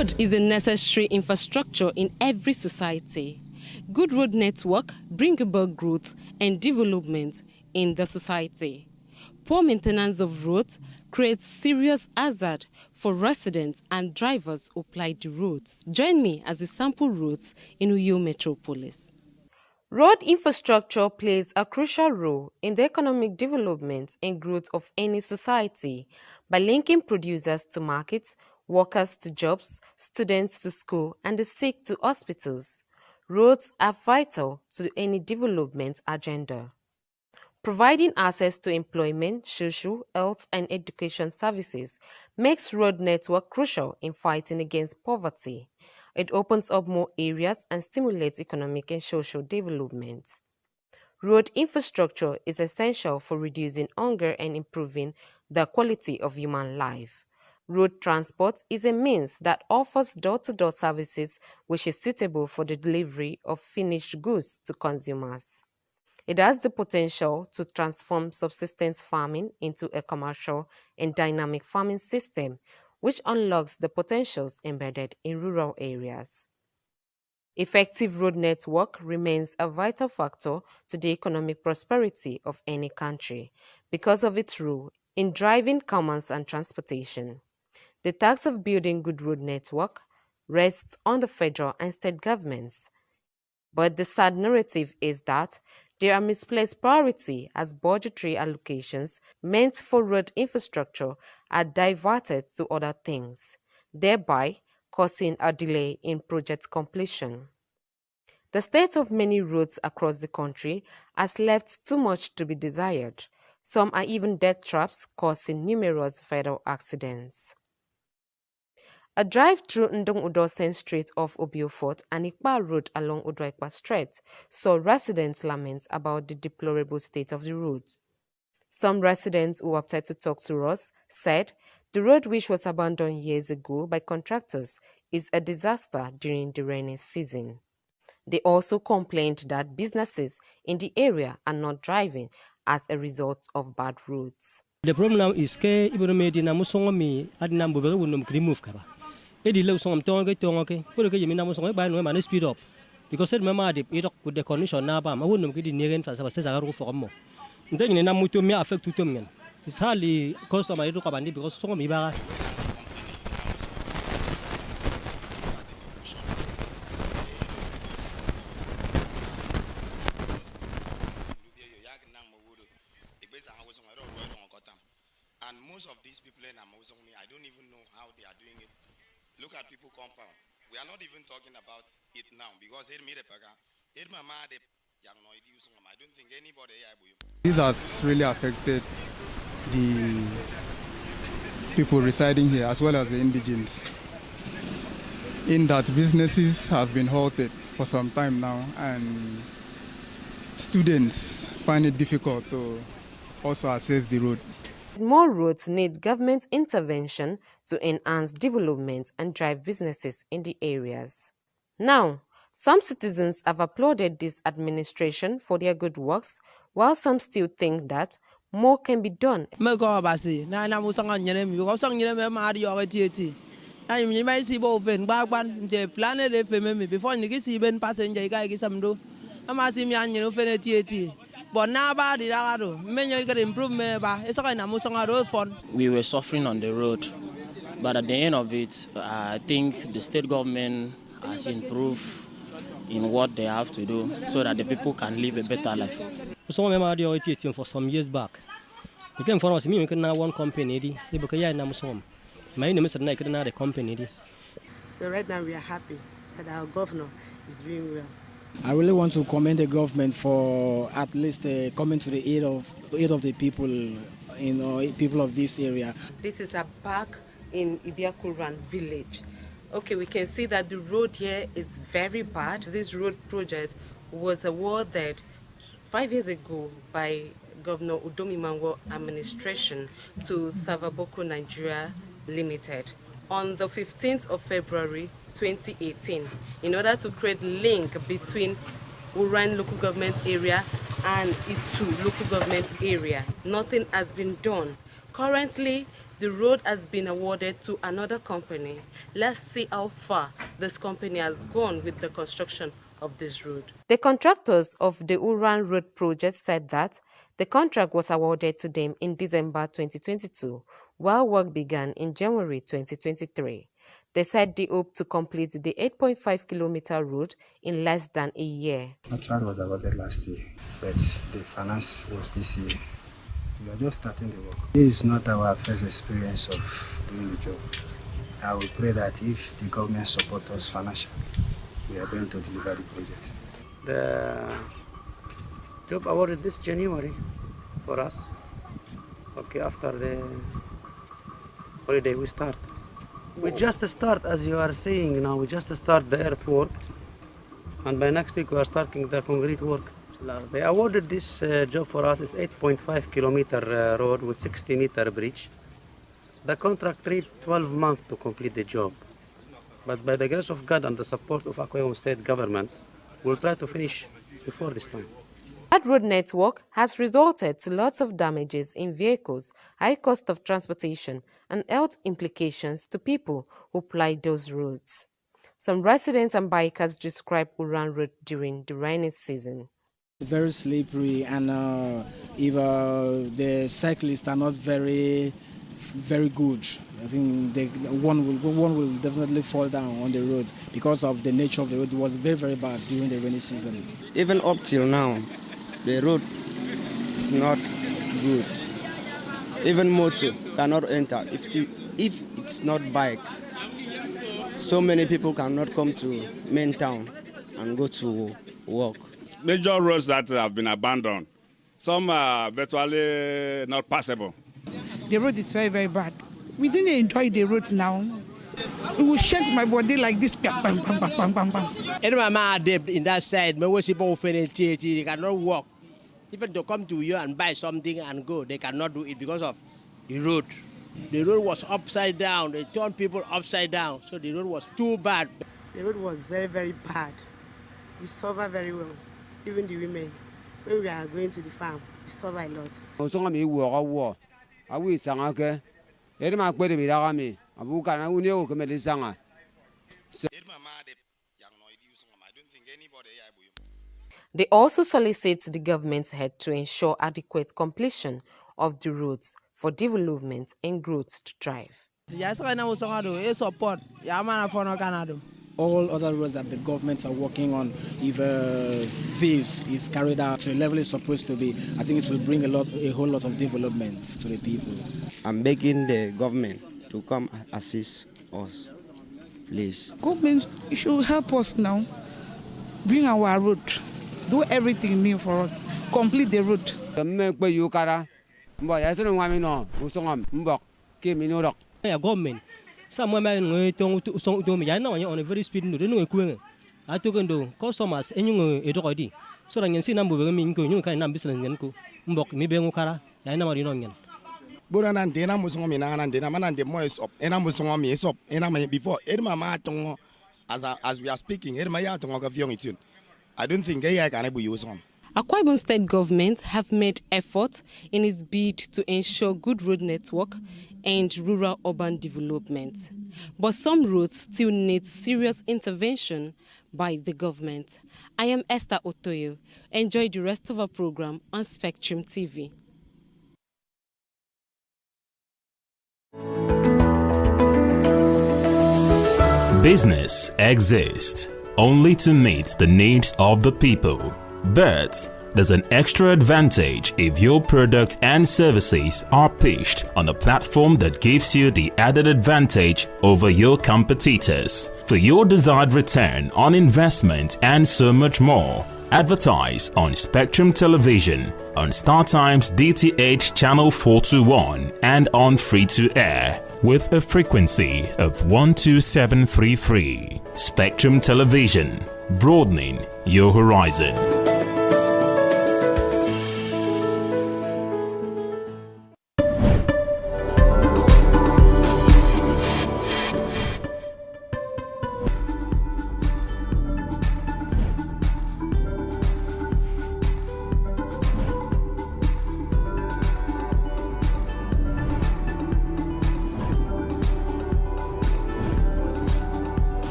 Road is a necessary infrastructure in every society. Good road network bring about growth and development in the society. Poor maintenance of roads creates serious hazard for residents and drivers who ply the roads. Join me as we sample roads in Uyo Metropolis. Road infrastructure plays a crucial role in the economic development and growth of any society by linking producers to markets, workers to jobs, students to school, and the sick to hospitals. Roads are vital to any development agenda. Providing access to employment, social, health, and education services makes road network crucial in fighting against poverty. It opens up more areas and stimulates economic and social development. Road infrastructure is essential for reducing hunger and improving the quality of human life. Road transport is a means that offers door-to-door services which is suitable for the delivery of finished goods to consumers. It has the potential to transform subsistence farming into a commercial and dynamic farming system, which unlocks the potentials embedded in rural areas. Effective road network remains a vital factor to the economic prosperity of any country because of its role in driving commerce and transportation. The task of building good road network rests on the federal and state governments. But the sad narrative is that there are misplaced priority as budgetary allocations meant for road infrastructure are diverted to other things, thereby causing a delay in project completion. The state of many roads across the country has left too much to be desired. Some are even death traps causing numerous fatal accidents. A drive through Ndong Udosen Street off Obio Fort and Ikpa Road along Udoikpa Strait saw residents lament about the deplorable state of the road. Some residents who opted to talk to us said the road, which was abandoned years ago by contractors, is a disaster during the rainy season. They also complained that businesses in the area are not driving as a result of bad roads. The problem now is that Ibo made na musongo mi adina mbobero wonum remove kaba. Edi lew songom tonge polo ke yemina musongo ba no man speed up because said mama de irok with the condition na ba ma wonum ke di negen fa sa sa garu for mo. Ndeng na muto mi affect to men. It's hardly customer ido kabandi because songo mi ba. And most of these people in Amazoni, I don't even know how they are doing it. Look at people compound. We are not even talking about it now because I don't think anybody here. This has really affected the people residing here as well as the indigenes, in that businesses have been halted for some time now and students find it difficult to also access the road. More roads need government intervention to enhance development and drive businesses in the areas. Now, some citizens have applauded this administration for their good works, while some still think that more can be done. We were suffering on the road, but at the end of it, I think the state government has improved in what they have to do so that the people can live a better life. For some years back, we came for us, me now one company, my name is another company. So right now we are happy that our governor is doing well. I really want to commend the government for at least coming to the aid of the people, people of this area. This is a park in Ibiakuran village. Okay, we can see that the road here is very bad. This road project was awarded 5 years ago by Governor Udomi Mango administration to Savaboko Nigeria Limited on the 15th of February 2018 in order to create link between Uran local government area and Itu local government area. Nothing has been done. Currently, The road has been awarded to another company. Let's see how far this company has gone with the construction of this road. The contractors of the Uran Road project said that the contract was awarded to them in December 2022, while work began in January 2023. They said they hope to complete the 8.5-kilometer road in less than a year. The contract was awarded last year, but the finance was this year. We are just starting the work. This is not our first experience of doing the job. I will pray that if the government supports us financially, we are going to deliver the project. The job awarded this January for us. Okay, after the holiday we start. We just start, as you are saying now, we just start the earthwork, and by next week we are starting the concrete work. They awarded this job for us is 8.5-kilometer road with 60-meter bridge. The contract took 12 months to complete the job. But by the grace of God and the support of Akwa Ibom State government, we'll try to finish before this time. That road network has resulted to lots of damages in vehicles, high cost of transportation, and health implications to people who ply those roads. Some residents and bikers describe Uran Road during the rainy season. Very slippery, and if the cyclists are not very good, I think one will definitely fall down on the road because of the nature of the road. It was very, very bad during the rainy season. Even up till now, the road is not good. Even motor cannot enter if it's not bike. So many people cannot come to main town and go to work. Major roads that have been abandoned, some are virtually not passable. The road is very, very bad. We didn't enjoy the road now. It will shake my body like this. Bang, bang, bang, bang, bang. In that side, they cannot walk. Even to come to you and buy something and go, they cannot do it because of the road. The road was upside down. They turned people upside down. So the road was too bad. The road was very, very bad. We suffer very well. Even the women, when we are going to the farm, we suffer a lot. They also solicit the government's head to ensure adequate completion of the roads for development and growth to thrive. All other roads that the governments are working on, if this is carried out to the level it's supposed to be, I think it will bring a whole lot of development to the people. I'm begging the government to come assist us, please. Government should help us now, bring our road, do everything new for us, complete the road. Government. Some women on a very speed no I took into customers and you already. So I can see number of you can business and go. Mbok, maybe Mukara, I know you know. Buran and Dena Musomina and Dena and the Mois up, and I'm Musomi is up, and I before Edma Matongo as we are speaking, Edmaya Tonga of young tune. I don't think I can ever use on. Akwa Ibom State government have made efforts in its bid to ensure good road network and rural-urban development. But some roads still need serious intervention by the government. I am Esther Otoyo. Enjoy the rest of our program on Spectrum TV. Business exists only to meet the needs of the people. But there's an extra advantage if your product and services are pitched on a platform that gives you the added advantage over your competitors. For your desired return on investment and so much more, advertise on Spectrum Television, on StarTime's DTH Channel 421 and on free-to-air with a frequency of 12733. Spectrum Television, broadening your horizon.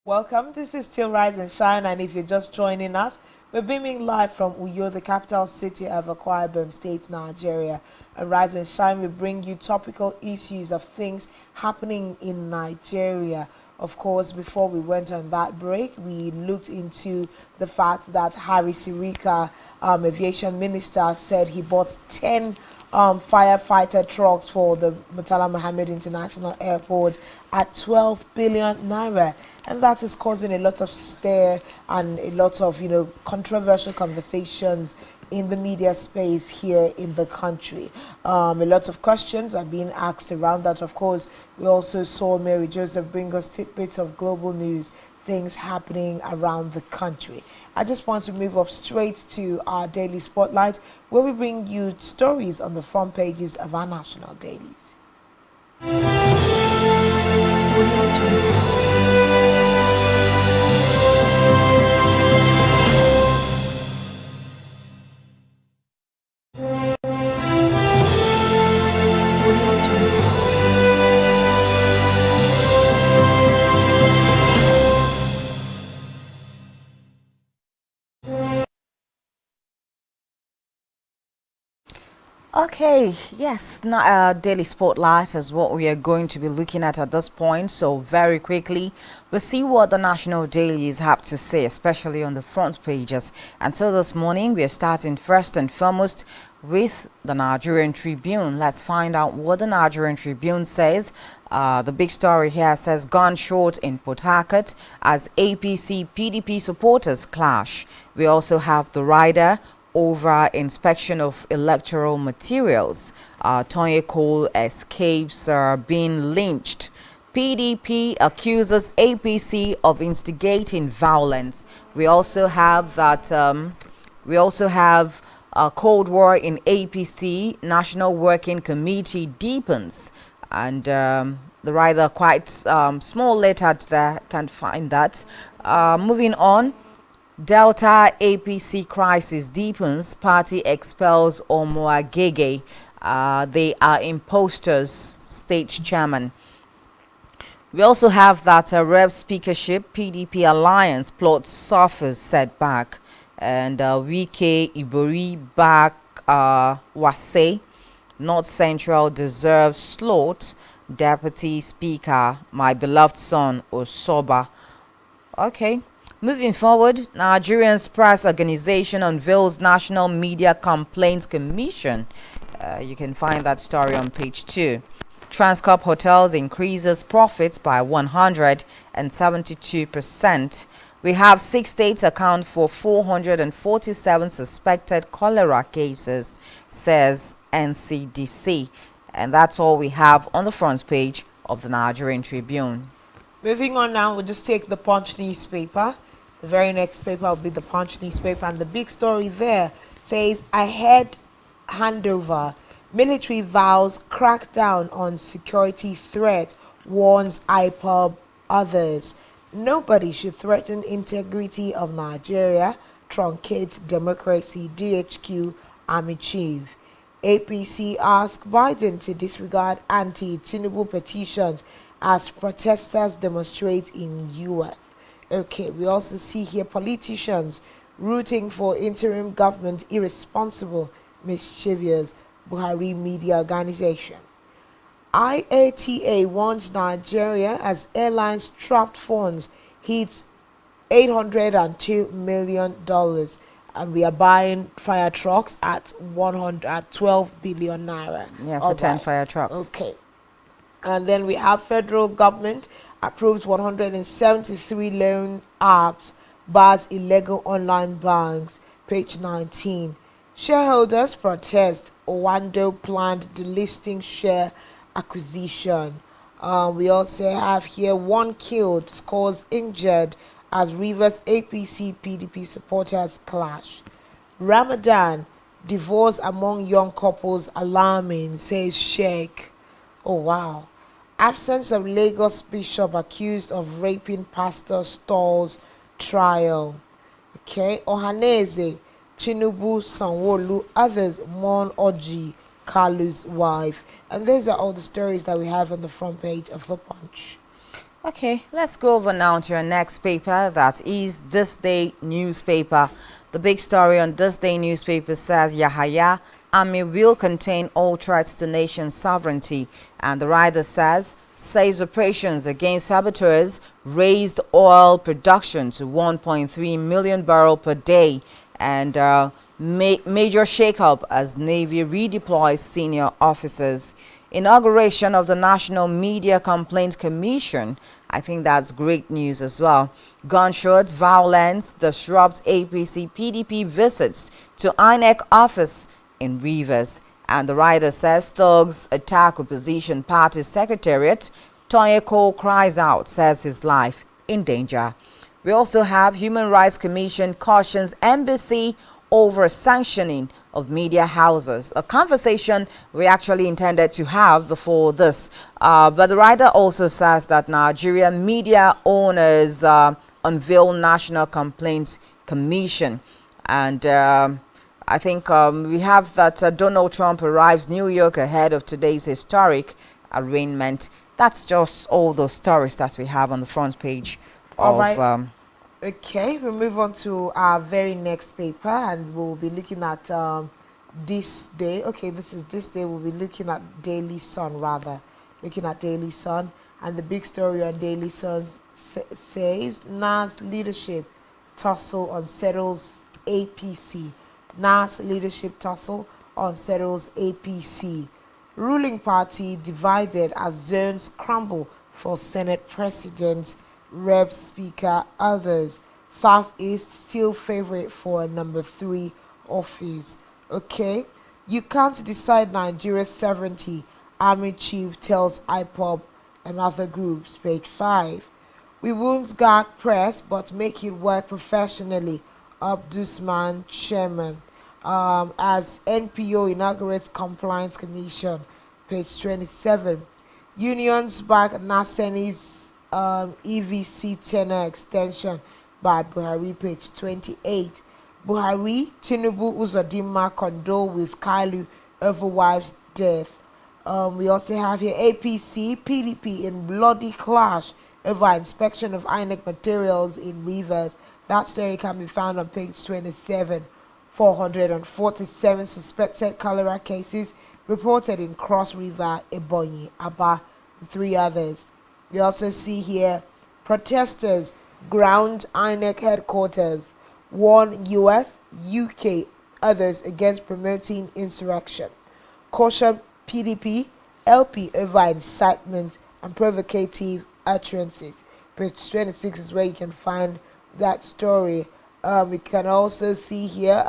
Welcome. This is still Rise and Shine, and if you're just joining us, we're beaming live from Uyo, the capital city of Akwa Ibom State, Nigeria. And Rise and Shine, we bring you topical issues of things happening in Nigeria. Of course, before we went on that break, we looked into the fact that Hadi Sirika, Aviation Minister, said he bought 10 firefighter trucks for the Murtala Mohammed International Airport at 12 billion naira, and that is causing a lot of stir and a lot of controversial conversations in the media space here in the country. A lot of questions are being asked around that. Of course, we also saw Mary Joseph bring us tidbits of global news, things happening around the country. I just want to move up straight to our daily spotlight, where we bring you stories on the front pages of our national dailies. Okay, yes, now daily spotlight is what we are going to be looking at this point. So very quickly, we'll see what the national dailies have to say, especially on the front pages. And so this morning, we are starting first and foremost with the Nigerian Tribune. Let's find out what the Nigerian Tribune says. The big story here says gunshot in Port Harcourt as APC PDP supporters clash. We also have the rider over inspection of electoral materials. Tonye Cole escapes being lynched. PDP accuses APC of instigating violence. We also have that. We also have a Cold War in APC. National Working Committee deepens, and the rather quite small letter there. Can't find that. Moving on. Delta APC crisis deepens. Party expels Omoagege. They are imposters, state chairman. We also have that Rev speakership PDP alliance plot suffers setback. And Wike Ibori back Wase. North Central deserves slot. Deputy Speaker, my beloved son Osoba. Okay. Moving forward, Nigerians Press Organization unveils National Media Complaints Commission. You can find that story on page 2. Transcorp Hotels increases profits by 172%. We have 6 states account for 447 suspected cholera cases, says NCDC. And that's all we have on the front page of the Nigerian Tribune. Moving on now, we'll just take the Punch newspaper. The very next paper will be the Punch newspaper, and the big story there says ahead handover. Military vows crackdown on security threat, warns IPOB others. Nobody should threaten integrity of Nigeria, truncate democracy, DHQ Army Chief. APC asked Biden to disregard anti-Tinubu petitions as protesters demonstrate in U.S. Okay, we also see here politicians rooting for interim government irresponsible, mischievous Buhari media organization. IATA warns Nigeria as airlines trapped funds hits $802 million, and we are buying fire trucks at 12 billion naira. Yeah, for 10 fire trucks. Okay. And then we have federal government approves 173 loan apps, bars illegal online banks, page 19. Shareholders protest Owando planned delisting share acquisition. We also have here 1 killed, scores injured as Rivers APC PDP supporters clash. Ramadan, divorce among young couples alarming, says Sheikh. Oh wow. Absence of Lagos bishop accused of raping pastor stalls trial. Okay. Ohaneze, Tinubu, Sanwo-Olu, others mourn Oji, Kalu's wife. And those are all the stories that we have on the front page of the Punch. Okay, let's go over now to our next paper. That is This Day newspaper. The big story on This Day newspaper says Yahaya Army will contain all threats to nation sovereignty. And the writer says operations against saboteurs raised oil production to 1.3 million barrel per day. And major shakeup as Navy redeploys senior officers. Inauguration of the National Media Complaints Commission. I think that's great news as well. Gunshots, violence disrupts APC PDP visits to INEC office in Rivers. And the writer says thugs attack opposition party secretariat. Toyeko cries out, says his life in danger. We also have Human Rights Commission cautions embassy over sanctioning of media houses, a conversation we actually intended to have before this. But the writer also says that Nigerian media owners unveil National Complaints Commission. And I think we have that Donald Trump arrives New York ahead of today's historic arraignment. That's just all those stories that we have on the front page All of... right. Okay, we'll move on to our very next paper, and we'll be looking at This Day. Okay, this is This Day. We'll be looking at Daily Sun, rather. Looking at Daily Sun, and the big story on Daily Sun says NAS leadership tussle unsettles APC. NAS leadership tussle unsettles APC. Ruling party divided as zones crumble for Senate President, Rep Speaker, others. Southeast still favorite for number 3 office. Okay, you can't decide Nigeria's sovereignty, Army Chief tells IPOB and other groups. Page 5. We won't gag press but make it work professionally. Abdusman, Chairman. As NPO inaugurates Compliance Commission. Page 27. Unions back Naseni's EVC tenor extension by Buhari. Page 28. Buhari, Tinubu, Uzodinma condole with Kailu over wife's death. We also have here APC, PDP in bloody clash over inspection of INEC materials in Rivers. That story can be found on page 27. 447 suspected cholera cases reported in Cross River, Ebonyi, Aba, and 3 others. We also see here protesters ground INEC headquarters, warn US, UK, others against promoting insurrection. Caution PDP, LP over incitement and provocative utterances. Page 26 is where you can find that story. We can also see here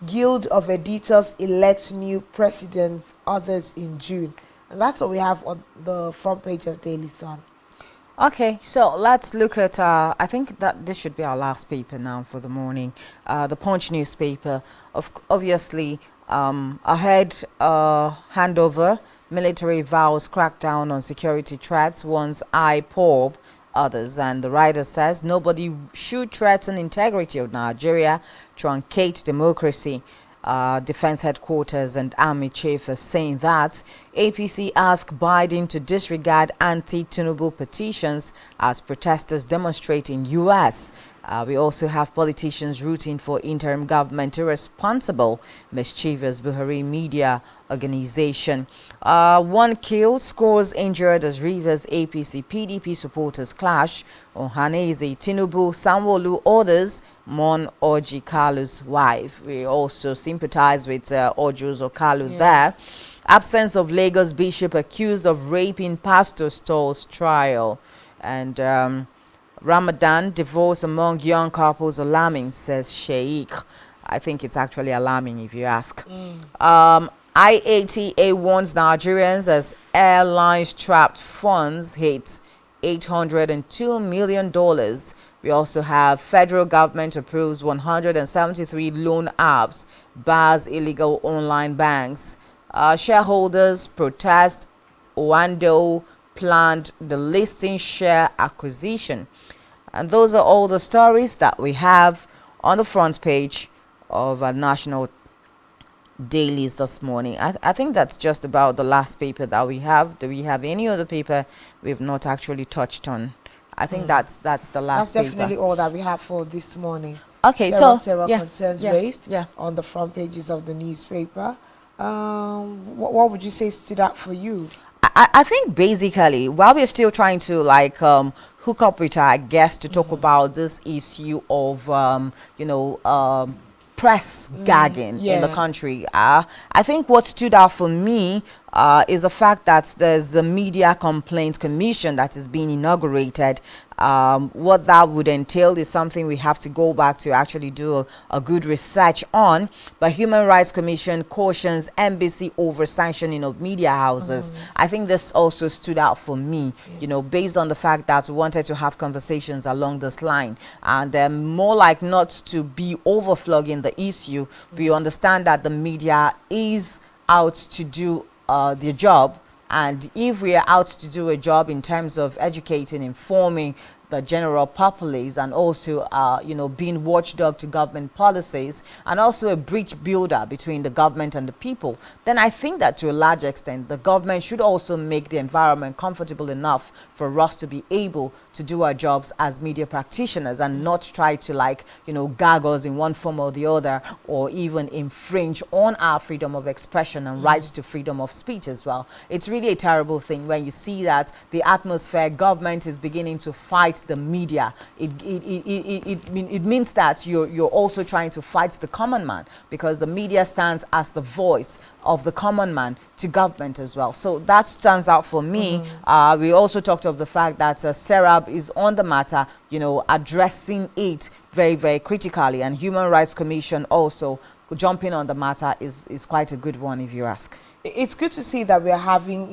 Guild of Editors elect new presidents, others in June. And that's what we have on the front page of Daily Sun. Okay, so let's look at, I think that this should be our last paper now for the morning. The Punch newspaper, obviously, ahead handover, military vows crackdown on security threats, once IPOB, others. And the writer says nobody should threaten integrity of Nigeria, truncate democracy. Defense headquarters and army chief is saying that APC asked Biden to disregard anti-Tinubu petitions as protesters demonstrate in U.S. We also have politicians rooting for interim government irresponsible, mischievous Buhari media organization. 1 killed, scores injured as Rivers APC PDP supporters clash. Ohaneze, Tinubu, Sanwo-Olu orders mourn Orji Kalu's wife. We also sympathize with Orji Kalu there. Absence of Lagos bishop accused of raping pastor stalls trial. And Ramadan, divorce among young couples alarming, says Sheikh. I think it's actually alarming if you ask. IATA warns Nigerians as airlines trapped funds hit $802 million. We also have federal government approves 173 loan apps, bars illegal online banks. Shareholders protest. Owando planned the listing share acquisition. And those are all the stories that we have on the front page of a national dailies this morning. I think that's just about the last paper that we have. Do we have any other paper we've not actually touched on? I think that's the last That's paper. definitely all that we have for this morning. Okay, Several yeah, concerns yeah, raised yeah. on the front pages of the newspaper. What would you say stood out for you? I think basically while we're still trying to like hook up with our guests to talk about this issue of press gagging in the yeah. country, I think what stood out for me is the fact that there's a media complaints commission that is being inaugurated. What that would entail is something we have to go back to actually do a good research on. But Human Rights Commission cautions embassy over sanctioning of media houses. I think this also stood out for me, based on the fact that we wanted to have conversations along this line, and more like not to be overflogging the issue. We understand that the media is out to do their job, and if we are out to do a job in terms of educating, informing the general populace, and also being watchdog to government policies, and also a bridge builder between the government and the people, then I think that to a large extent the government should also make the environment comfortable enough for us to be able to do our jobs as media practitioners, and not try to gag us in one form or the other, or even infringe on our freedom of expression and rights to freedom of speech as well. It's really a terrible thing when you see that the atmosphere government is beginning to fight the media. It means that you're also trying to fight the common man, because the media stands as the voice of the common man to government as well. So that stands out for me. We also talked of the fact that Serap is on the matter, addressing it very, very critically, and Human Rights Commission also jumping on the matter is quite a good one, if you ask. It's good to see that we're having,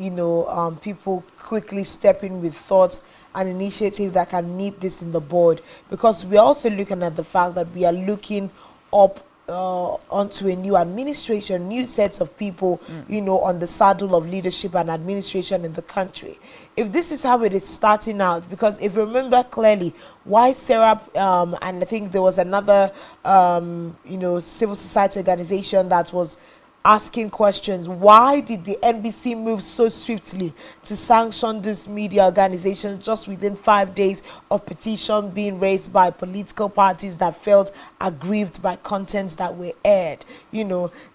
people quickly step in with thoughts and initiative that can nip this in the bud, because we're also looking at the fact that we are looking up onto a new administration, new sets of people, on the saddle of leadership and administration in the country. If this is how it is starting out, because if you remember clearly, why Serap, and I think there was another, civil society organization that was asking questions. Why did the NBC move so swiftly to sanction this media organization just within 5 days of petition being raised by political parties that felt aggrieved by contents that were aired?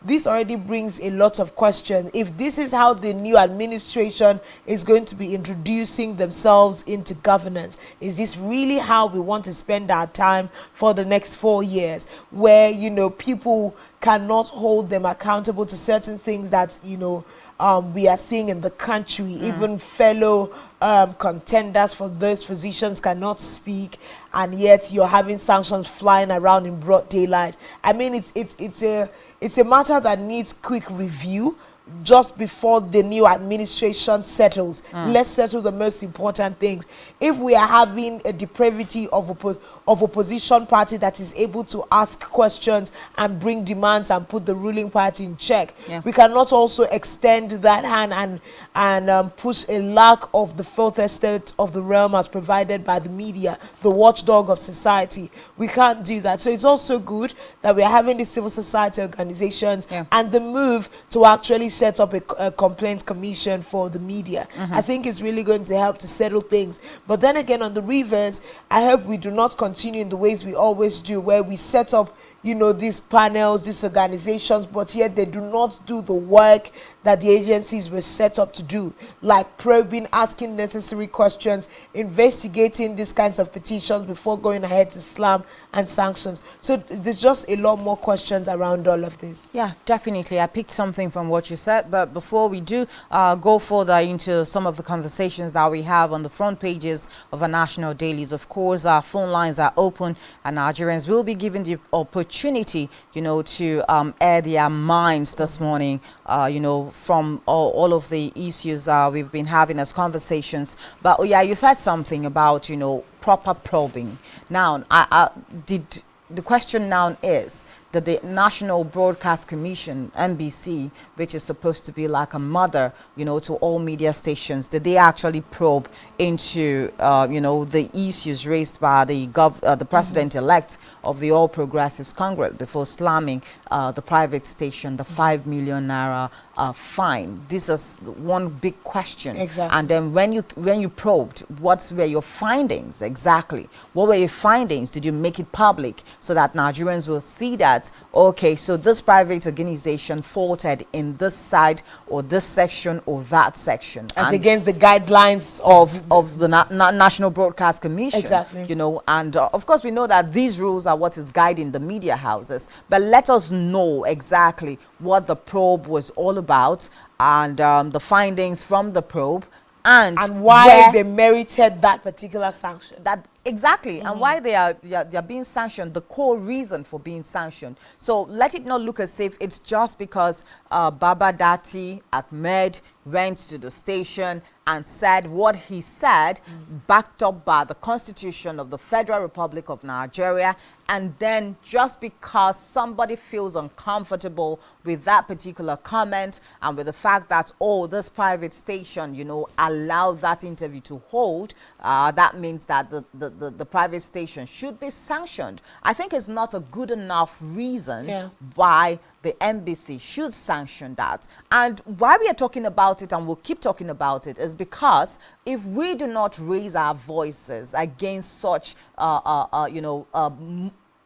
This already brings a lot of questions. If this is how the new administration is going to be introducing themselves into governance, is this really how we want to spend our time for the next 4 years, where people cannot hold them accountable to certain things that we are seeing in the country? Even fellow contenders for those positions cannot speak, and yet you're having sanctions flying around in broad daylight. I mean, it's a matter that needs quick review just before the new administration settles. Let's settle the most important things. If we are having a depravity of opposition party that is able to ask questions and bring demands and put the ruling party in check, we cannot also extend that hand and push a lack of the fourth estate of the realm as provided by the media, the watchdog of society. We can't do that. So it's also good that we are having these civil society organizations and the move to actually set up a complaints commission for the media. I think it's really going to help to settle things. But then again, on the reverse, I hope we do not continue in the ways we always do, where we set up these panels, these organizations, but yet they do not do the work that the agencies were set up to do, like probing, asking necessary questions, investigating these kinds of petitions before going ahead to slam and sanctions. So there's just a lot more questions around all of this. Yeah, definitely. I picked something from what you said, but before we do go further into some of the conversations that we have on the front pages of our national dailies, of course, our phone lines are open, and Nigerians will be given the opportunity, to air their minds this morning, from all of the issues we've been having as conversations. But yeah, you said something about, proper probing. Now, the question now is, the National Broadcast Commission, NBC, which is supposed to be like a mother, to all media stations, did they actually probe into, the issues raised by the president-elect of the All Progressives Congress before slamming the private station, the 5 million naira fine? This is one big question. Exactly. And then when you probed, what were your findings exactly? What were your findings? Did you make it public so that Nigerians will see that, okay, so this private organization faulted in this side or this section or that section? As and against the guidelines of the National Broadcast Commission. Exactly. And of course we know that these rules are what is guiding the media houses. But let us know exactly what the probe was all about, and the findings from the probe, and why they merited that particular sanction. Exactly, and why they are being sanctioned, the core reason for being sanctioned. So let it not look as if it's just because Baba Dati Ahmed went to the station and said what he said, backed up by the Constitution of the Federal Republic of Nigeria, and then just because somebody feels uncomfortable with that particular comment and with the fact that, oh, this private station, allowed that interview to hold, that means that the private station should be sanctioned. I think it's not a good enough reason why the NBC should sanction that. And why we are talking about it, and we'll keep talking about it, is because if we do not raise our voices against such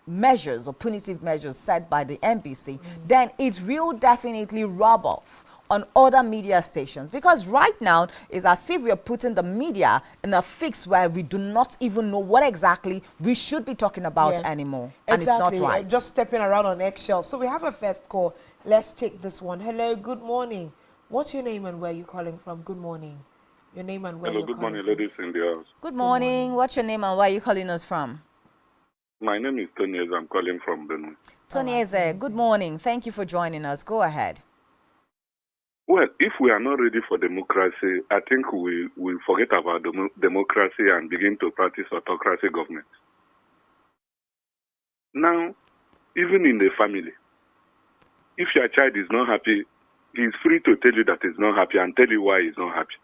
measures or punitive measures set by the NBC, then it will definitely rub off on other media stations, because right now it's as if we are putting the media in a fix where we do not even know what exactly we should be talking about anymore. And Exactly. it's not right. Just stepping around on eggshells. So we have a first call. Let's take this one. Hello, good morning. What's your name and where are you calling from? Good morning. Your name and where Hello, you're good calling morning, from. ladies in the house. Good morning. What's your name and where are you calling us from? My name is Tony. I'm calling from Benin. Tony Eze, good morning. Thank you for joining us. Go ahead. Well, if we are not ready for democracy, I think we will forget about democracy and begin to practice autocracy government. Now, even in the family, if your child is not happy, he is free to tell you that he's not happy and tell you why he's not happy.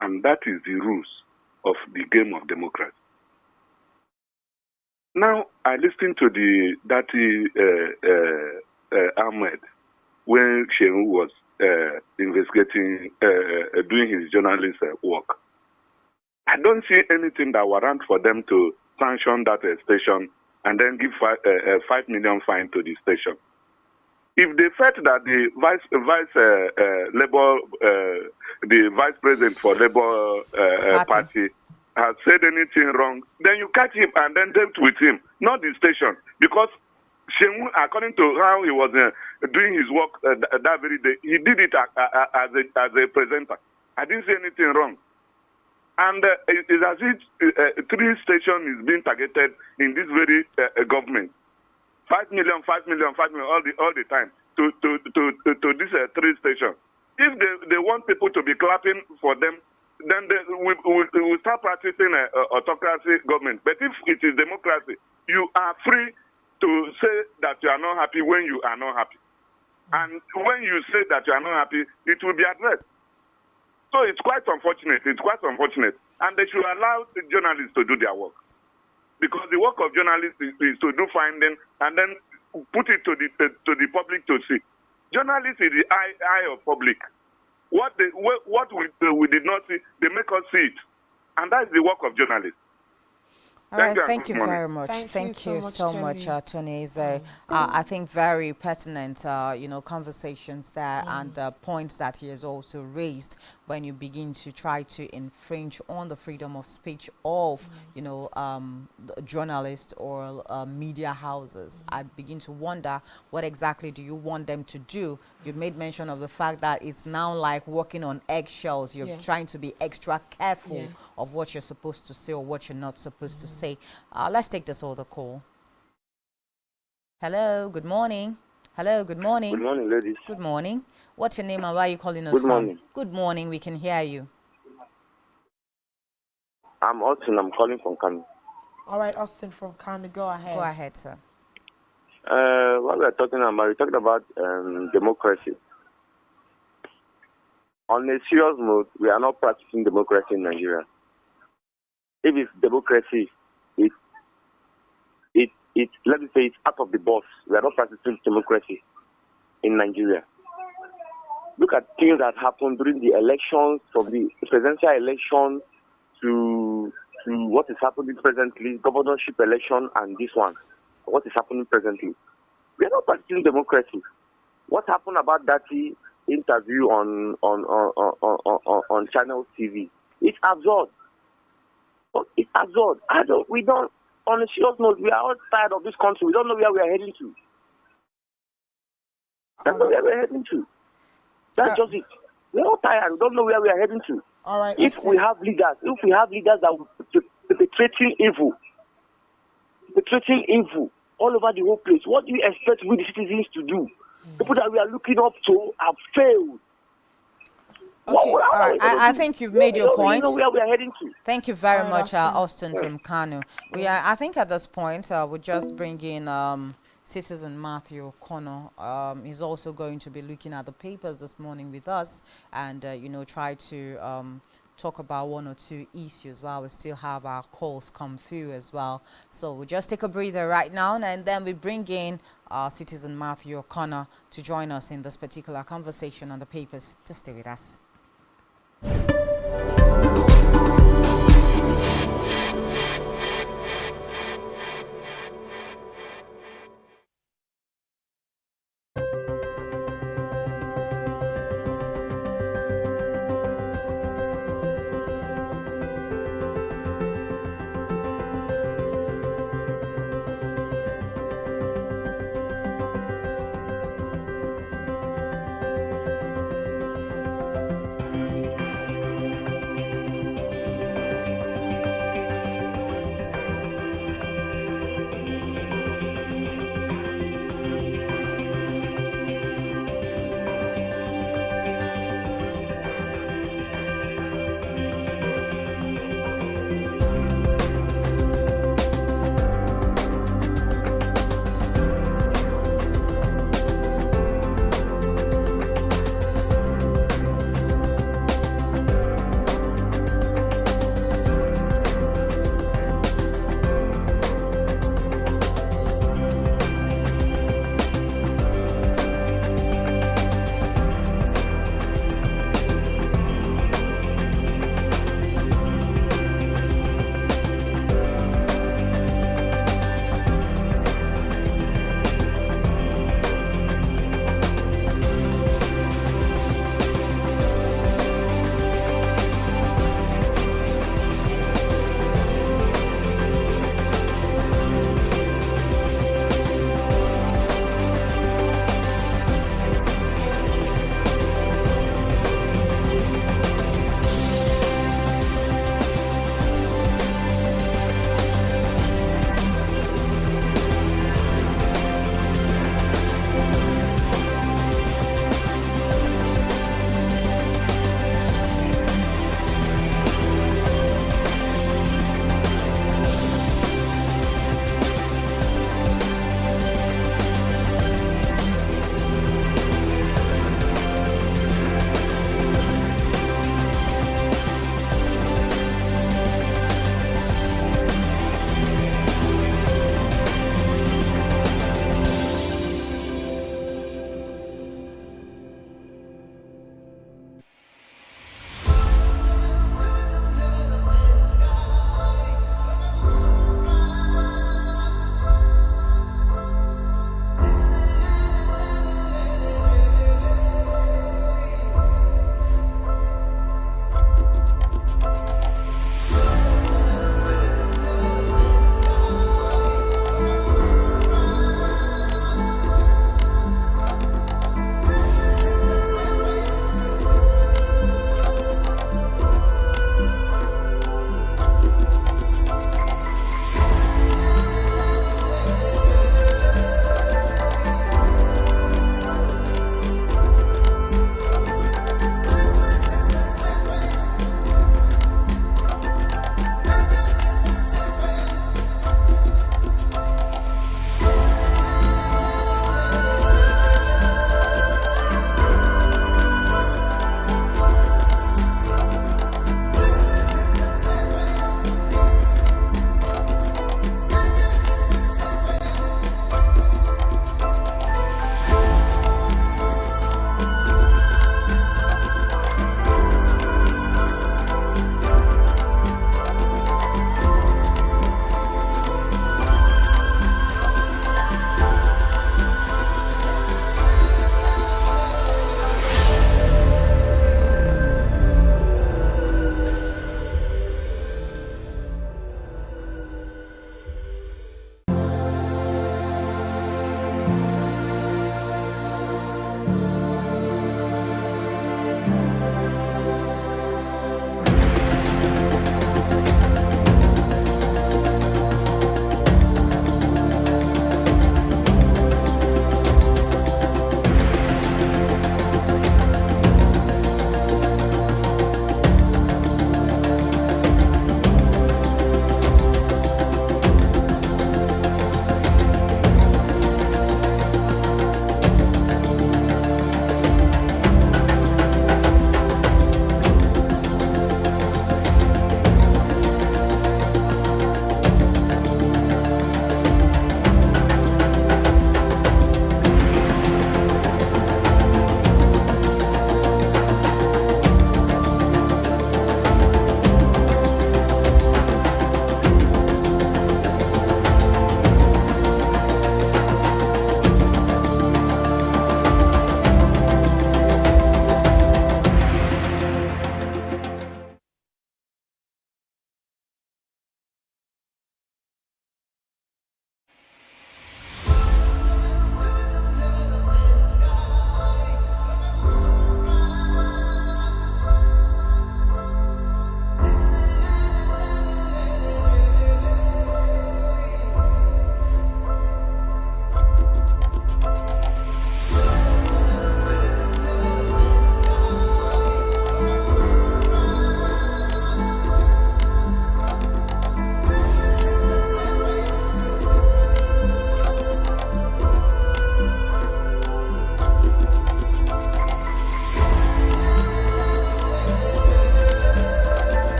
And that is the rules of the game of democracy. Now, I listened to the Dati Ahmed when Shehu was investigating, doing his journalist work. I don't see anything that warrant for them to sanction that station and then give 5 million fine to the station. If they felt that the the vice president for Labour Party has said anything wrong, then you catch him and then dealt with him, not the station. Because Shehu, according to how he was doing his work that very day, he did it as a presenter. I didn't see anything wrong. And it is as if 3 stations is being targeted in this very government. 5 million, 5 million, 5 million all the time to this 3 stations. If they want people to be clapping for them, then we will start practicing autocracy government. But if it is democracy, you are free to say that you are not happy when you are not happy. And when you say that you are not happy, it will be addressed. So it's quite unfortunate. It's quite unfortunate. And they should allow the journalists to do their work. Because the work of journalists is to do finding and then put it to the public to see. Journalists is the eye of public. What we did not see, they make us see it. And that's the work of journalists. All right, thank you very much. Thank you so much, Tony. I think very pertinent, conversations there and points that he has also raised when you begin to try to infringe on the freedom of speech of, journalists or media houses. I begin to wonder, what exactly do you want them to do? You made mention of the fact that it's now like walking on eggshells. You're trying to be extra careful of what you're supposed to say or what you're not supposed to say. Let's take this other call. Hello, good morning. Hello, good morning. Good morning, ladies. Good morning. What's your name and where are you calling us Good from? morning. Good morning, we can hear you. I'm Austin, I'm calling from Kano. All right, Austin from Kano, go ahead. Go ahead, sir. What we're talking about democracy. On a serious note, we are not practicing democracy in Nigeria. If it's democracy, let me say it's out of the box. We are not practicing democracy in Nigeria. Look at things that happened during the elections, from the presidential election to what is happening presently, governorship election, and this one. What is happening presently? We are not practicing democracy. What happened about that interview on Channel TV? It's absurd. It's absurd. We don't. On a serious note, we are all tired of this country. We don't know where we are heading to. That's not where we are heading to. That's just it. We're all tired. We don't know where we are heading to. All right. If we have leaders that are perpetrating evil all over the whole place, what do you expect we the citizens to do? People that we are looking up to have failed. Okay, all right. I think you've made your point. We know where we are heading to. Thank you very much, Austin from Kano. I think at this point, we'll just bring in Citizen Matthew O'Connor. He's also going to be looking at the papers this morning with us and, try to talk about one or two issues while we still have our calls come through as well. So we'll just take a breather right now, and then we bring in Citizen Matthew O'Connor to join us in this particular conversation on the papers. Just stay with us.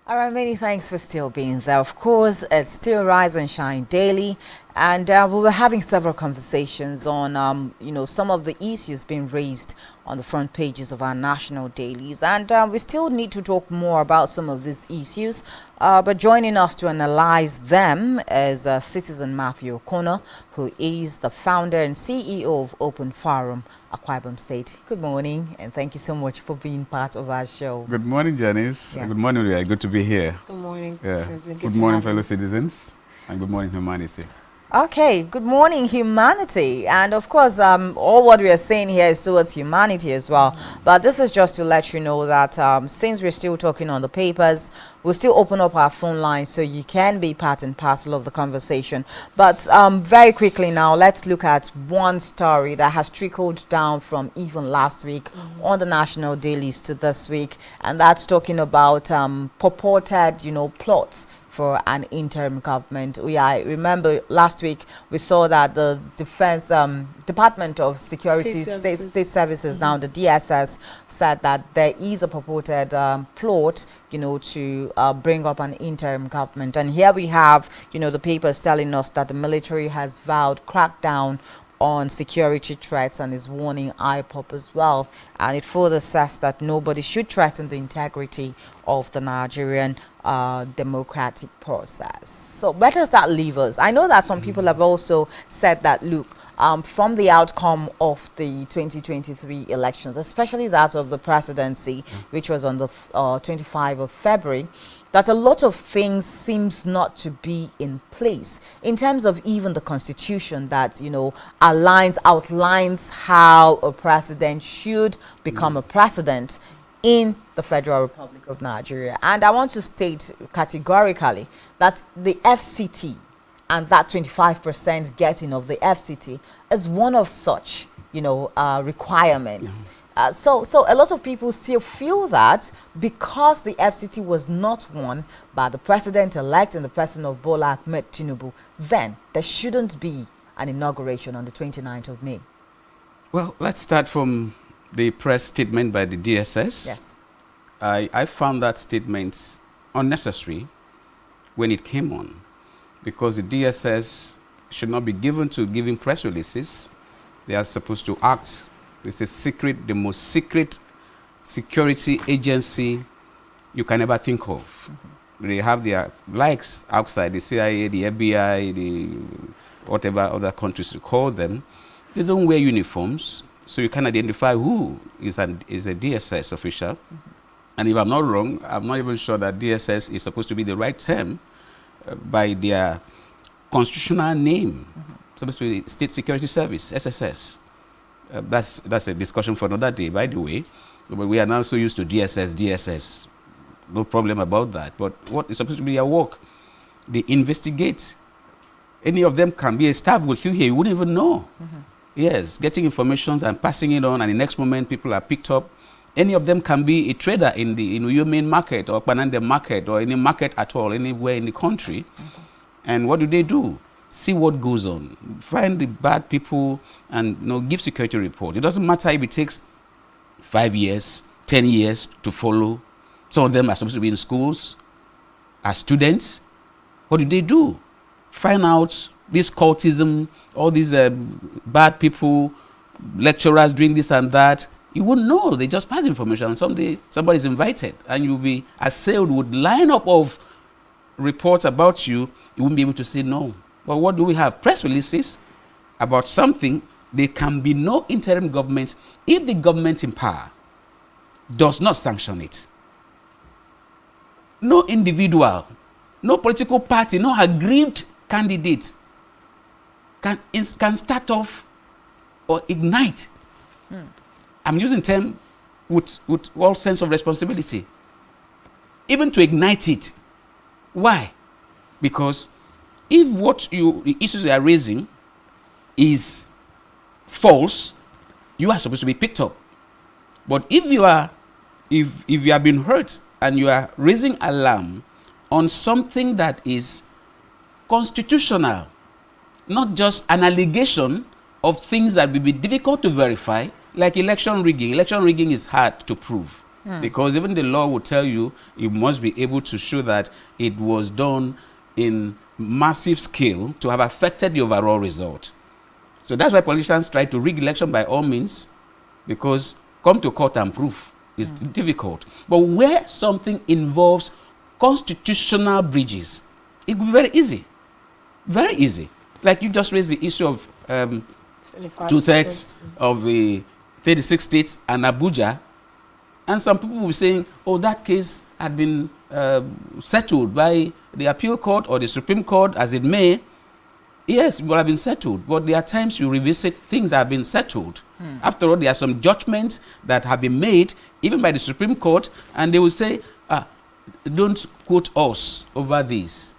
All right, many thanks for still being there. Of course, it's still Rise and Shine Daily, and we were having several conversations on, some of the issues being raised on the front pages of our national dailies, and we still need to talk more about some of these issues. But joining us to analyze them is Citizen Matthew O'Connor, who is the founder and CEO of Open Forum, Akwa Ibom State. Good morning, and thank you so much for being part of our show. Good morning, Janice. Yeah. Good morning, Ria. Good to be here. Good morning. Yeah. Good Good to morning, have fellow you. citizens, and good morning, humanity. Okay, good morning, humanity. And of course, all what we are saying here is towards humanity as well. But this is just to let you know that since we're still talking on the papers, we'll still open up our phone line so you can be part and parcel of the conversation. But very quickly now, let's look at one story that has trickled down from even last week on the national dailies to this week. And that's talking about purported, plots for an interim government. I remember last week we saw that the Defense Department of Security State Services, now the DSS, said that there is a purported plot, to bring up an interim government. And here we have, the papers telling us that the military has vowed crackdown on security threats and is warning IPOP as well. And it further says that nobody should threaten the integrity of the Nigerian democratic process. So where does that leave us? I know that some people have also said that, look, from the outcome of the 2023 elections, especially that of the presidency, which was on the 25th of February, that a lot of things seems not to be in place in terms of even the constitution that, outlines how a president should become a president in the Federal Republic of Nigeria. And I want to state categorically that the FCT and that 25% getting of the FCT is one of such, requirements. So a lot of people still feel that because the FCT was not won by the president-elect in the person of Bola Ahmed Tinubu, then there shouldn't be an inauguration on the 29th of May. Well, let's start from the press statement by the DSS. Yes. I found that statement unnecessary when it came on, because the DSS should not be given to giving press releases. They are supposed to act. This is secret, the most secret security agency you can ever think of. They have their likes outside, the CIA, the FBI, the whatever other countries you call them. They don't wear uniforms, so you can identify who is a DSS official. And if I'm not wrong, I'm not even sure that DSS is supposed to be the right term by their constitutional name. Supposed to be State Security Service, SSS. That's a discussion for another day, by the way. But we are now so used to DSS. No problem about that. But what is supposed to be their work? They investigate. Any of them can be a staff with you here, you wouldn't even know. Yes, getting information and passing it on, and the next moment people are picked up. Any of them can be a trader in your main market or Pananda market or any market at all, anywhere in the country. And what do? See what goes on. Find the bad people and give security report. It doesn't matter if it takes 5 years, 10 years to follow. Some of them are supposed to be in schools as students. What do? Find out this cultism, all these bad people, lecturers doing this and that. You wouldn't know. They just pass information, and someday somebody's invited, and you'll be assailed with lineup of reports about you. You wouldn't be able to say no. But what do we have? Press releases about something. There can be no interim government if the government in power does not sanction it. No individual, no political party, no aggrieved candidate can start off or ignite. I'm using term with all sense of responsibility. Even to ignite it. Why? Because if the issues you are raising is false, you are supposed to be picked up. But if you have been hurt and you are raising alarm on something that is constitutional, not just an allegation of things that will be difficult to verify, like election rigging. Election rigging is hard to prove. Because even the law will tell you must be able to show that it was done in massive scale to have affected the overall result. So that's why politicians try to rig election by all means, because come to court and prove is difficult. But where something involves constitutional breaches, it could be very easy. Very easy. Like you just raised the issue of 2/3 of the 36 states and Abuja. And some people will be saying, oh, that case had been settled by the appeal court or the Supreme Court, as it may. Yes, it will have been settled, but there are times you revisit things that have been settled. After all, there are some judgments that have been made, even by the Supreme Court, and they will say, don't quote us over this.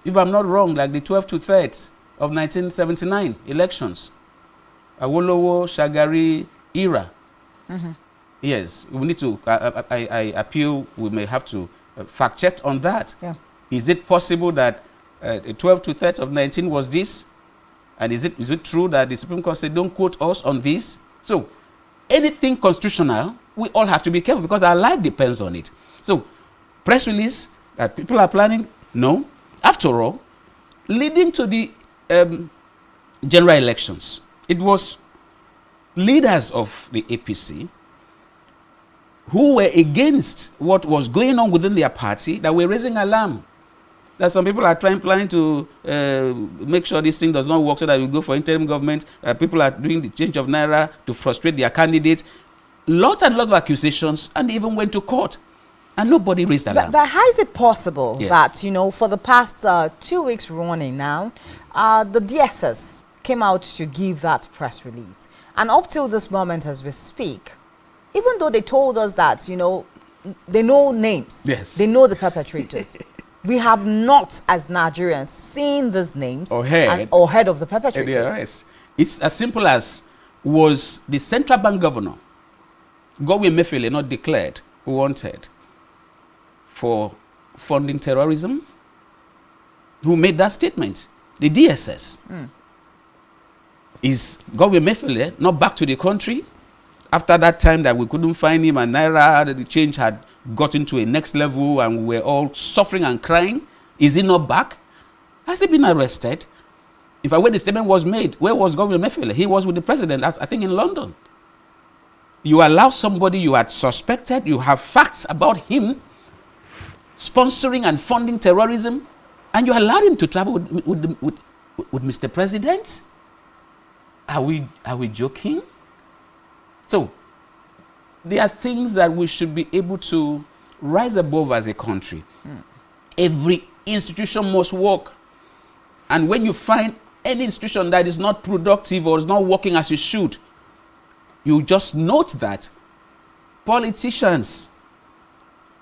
If I'm not wrong, like the 12 2/3 of 1979 elections, Awolowo, Shagari era. Yes, we need to, I appeal, we may have to fact check on that. Is it possible that 12 2/3 of 19 was this? And is it true that the Supreme Court said, don't quote us on this? So, anything constitutional, we all have to be careful because our life depends on it. So, press release that people are planning, no. After all, leading to the general elections, it was leaders of the APC who were against what was going on within their party that were raising alarm. That some people are planning to make sure this thing does not work so that we go for interim government. People are doing the change of Naira to frustrate their candidates. Lot and lot of accusations, and they even went to court. And nobody raised alarm. But how is it possible that, you know, for the past 2 weeks running now, the DSS came out to give that press release? And up till this moment as we speak, even though they told us that, you know, they know names, they know the perpetrators, we have not, as Nigerians, seen these names or heard of the perpetrators. Yes. It's as simple as, was the central bank governor, Godwin Emefiele, not declared wanted for funding terrorism? Who made that statement? The DSS. Is Godwin Emefiele not back to the country? After that time that we couldn't find him and Naira, the change had gotten to a next level and we were all suffering and crying. Is he not back? Has he been arrested? In fact, when the statement was made, where was Governor Emefiele? He was with the president, I think in London. You allow somebody you had suspected, you have facts about him sponsoring and funding terrorism, and you allowed him to travel with Mr. President? Are we joking? So, there are things that we should be able to rise above as a country. Every institution must work. And when you find any institution that is not productive or is not working as it should, you just note that politicians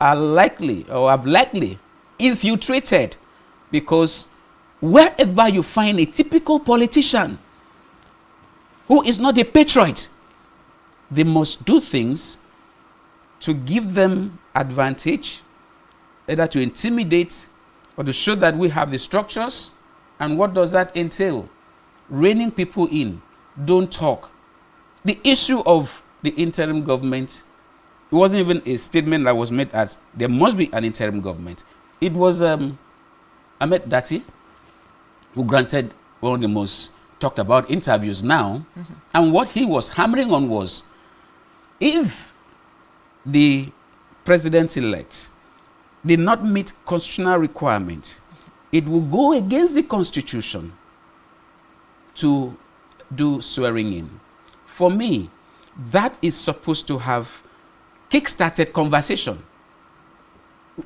are likely or have likely infiltrated, because wherever you find a typical politician who is not a patriot, they must do things to give them advantage, either to intimidate or to show that we have the structures. And what does that entail? Reining people in. Don't talk. The issue of the interim government, it wasn't even a statement that was made as there must be an interim government. It was Ahmed Dati who granted one of the most talked about interviews now. And what he was hammering on was, if the president-elect did not meet constitutional requirements, it will go against the constitution to do swearing in. For me, that is supposed to have kick-started conversation.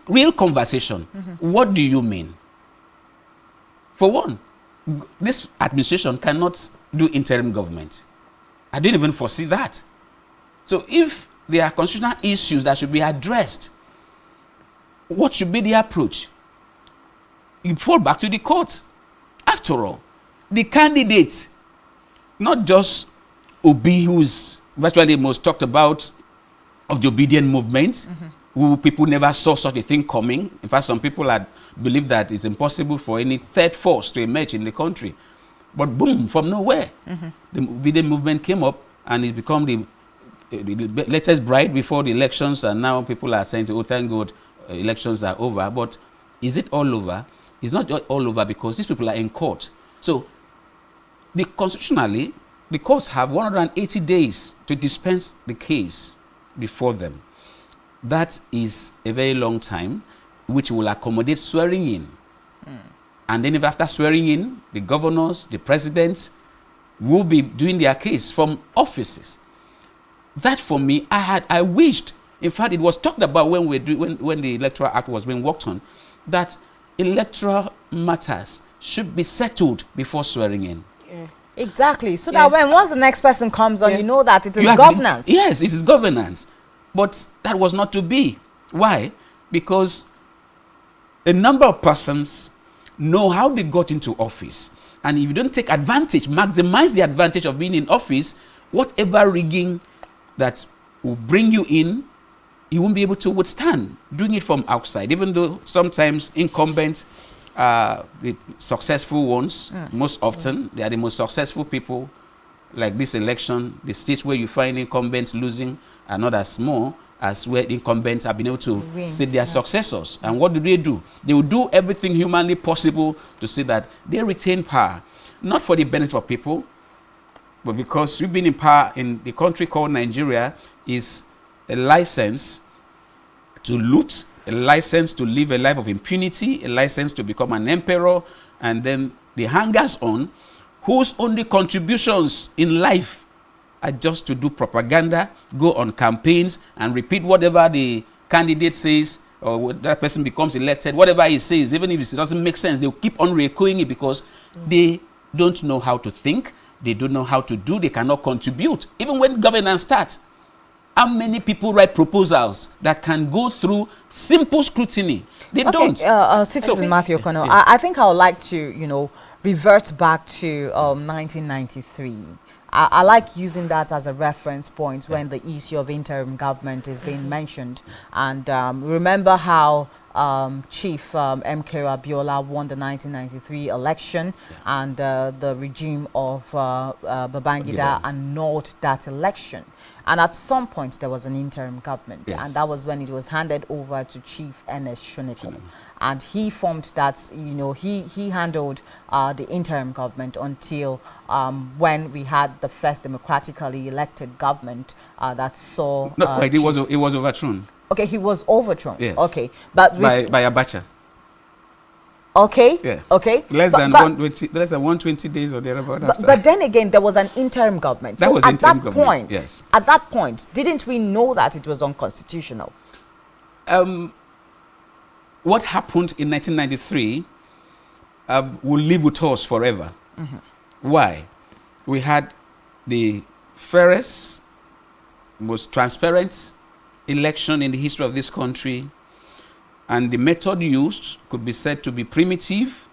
Real conversation. What do you mean? For one, this administration cannot do interim government. I didn't even foresee that. So if there are constitutional issues that should be addressed, what should be the approach? You fall back to the court. After all, the candidates, not just Obi, who's virtually most talked about of the obedient movement, who people never saw such a thing coming. In fact, some people had believed that it's impossible for any third force to emerge in the country. But boom, from nowhere, the obedient movement came up and it became the the latest bride before the elections, and now people are saying, oh, thank God, elections are over. But is it all over? It's not all over because these people are in court. So, constitutionally, the courts have 180 days to dispense the case before them. That is a very long time, which will accommodate swearing in. And then if after swearing in, the governors, the presidents will be doing their case from offices. That for me, I wished, in fact, it was talked about when the Electoral Act was being worked on, that electoral matters should be settled before swearing in. Yeah. Exactly. So that once the next person comes on, you know that it is governance. Yes, it is governance. But that was not to be. Why? Because a number of persons know how they got into office. And if you don't take advantage, maximize the advantage of being in office, whatever rigging that will bring you in, you won't be able to withstand doing it from outside. Even though sometimes incumbents are the successful ones, most often, they are the most successful people. Like this election, the states where you find incumbents losing are not as small as where incumbents have been able to see their successors. And what do? They will do everything humanly possible to see that they retain power. Not for the benefit of people, but because we've been in power in the country called Nigeria is a license to loot, a license to live a life of impunity, a license to become an emperor, and then the hangers-on whose only contributions in life are just to do propaganda, go on campaigns, and repeat whatever the candidate says, or that person becomes elected, whatever he says, even if it doesn't make sense, they'll keep on re-echoing it because they don't know how to think, they don't know how to do, they cannot contribute. Even when governance starts, how many people write proposals that can go through simple scrutiny? They don't. Citizen Matthew O'Connor, I think I would like to, revert back to 1993. I like using that as a reference point when the issue of interim government is being mentioned. And remember how Chief MK Abiola won the 1993 election, and the regime of Babangida annulled that election. And at some point, there was an interim government, and that was when it was handed over to Chief Ernest Shoneko. And he formed that, he handled the interim government until when we had the first democratically elected government that saw... Not quite, it was overthrown. Okay, he was overthrown. Yes. Okay, but... By Abacha. Okay. Yeah. Okay. Less than 120 days or thereabout. But then again, there was an interim government. That was at interim that government. Point, yes. At that point, didn't we know that it was unconstitutional? What happened in 1993 will live with us forever. Why? We had the fairest, most transparent election in the history of this country. And the method used could be said to be primitive,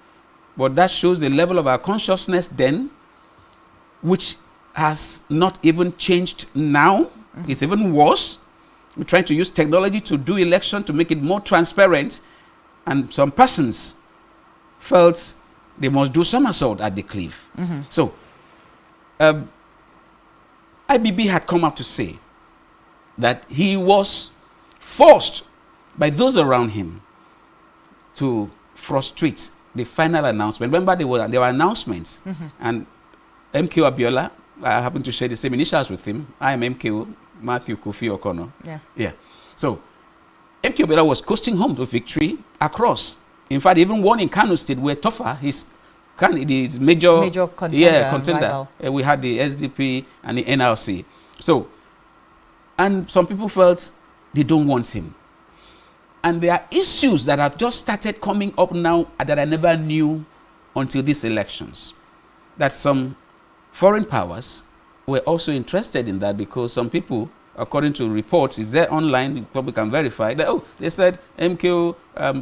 but that shows the level of our consciousness then, which has not even changed now. It's even worse. We're trying to use technology to do election to make it more transparent, and some persons felt they must do somersault at the cliff. So, IBB had come out to say that he was forced by those around him to frustrate the final announcement. Remember, there were announcements, and MK Abiola, I happen to share the same initials with him. I am MK Matthew Kofi O'Connor. Yeah. So, MK Abiola was coasting home to victory across. In fact, even one in Kano State where Tofa, his major contender. We had the SDP and the NRC. So, and some people felt they don't want him. And there are issues that have just started coming up now that I never knew until these elections. That some foreign powers were also interested in that, because some people, according to reports, is there online, people can verify that, they said MKO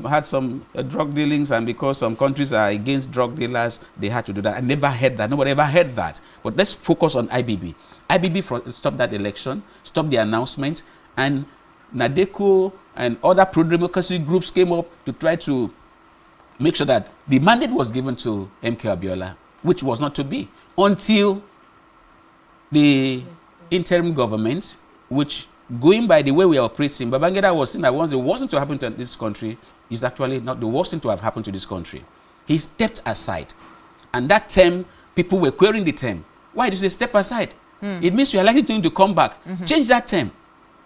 had some drug dealings, and because some countries are against drug dealers, they had to do that. I never heard that. Nobody ever heard that. But let's focus on IBB. IBB stopped that election, stopped the announcement, and NADECO and other pro-democracy groups came up to try to make sure that the mandate was given to MK Abiola, which was not to be, until the interim government which, going by the way we are operating, Babangida was saying that once the worst thing to happen to this country is actually not the worst thing to have happened to this country. He stepped aside. And that term, people were querying the term. Why do you say step aside? It means you are likely to come back. Change that term.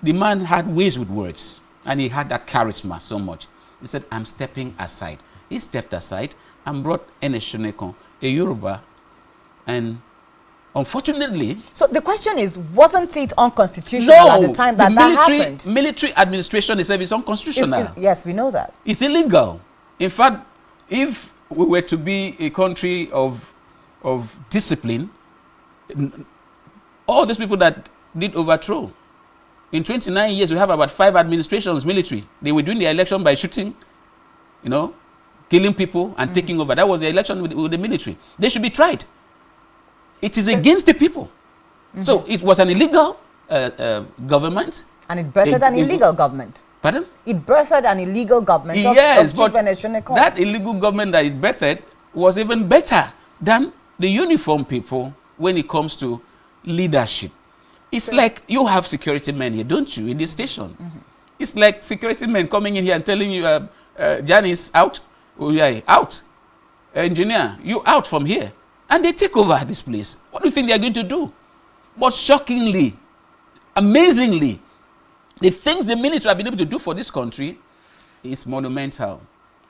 The man had ways with words. And he had that charisma so much. He said, I'm stepping aside. He stepped aside and brought Eneshonekon, a Yoruba. And unfortunately... So the question is, wasn't it unconstitutional at the time that happened? Military administration itself is unconstitutional. Yes, we know that. It's illegal. In fact, if we were to be a country of discipline, all those people that did overthrow, in 29 years, we have about 5 administrations military. They were doing the election by shooting, killing people and taking over. That was the election with the military. They should be tried. It is against the people. So it was an illegal government. And it birthed an illegal government. Pardon? It birthed an illegal government. Yes, but that illegal government that it birthed was even better than the uniform people when it comes to leadership. It's like you have security men here, don't you, in this station? It's like security men coming in here and telling you, Janice, out. Oh, yeah, out. Engineer, you out from here. And they take over this place. What do you think they are going to do? But shockingly, amazingly, the things the military have been able to do for this country is monumental.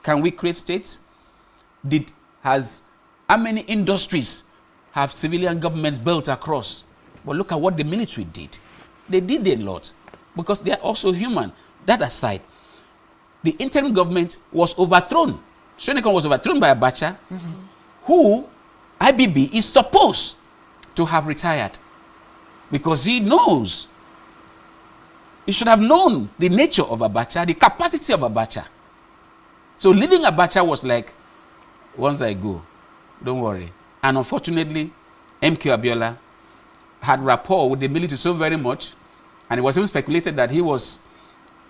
Can we create states? How many industries have civilian governments built across? But look at what the military did. They did a lot because they are also human. That aside, the interim government was overthrown. Shonekon was overthrown by Abacha, who IBB is supposed to have retired because he knows. He should have known the nature of Abacha, the capacity of Abacha. So leaving Abacha was like, once I go, don't worry. And unfortunately, MK Abiola had rapport with the military so very much, and it was even speculated that he was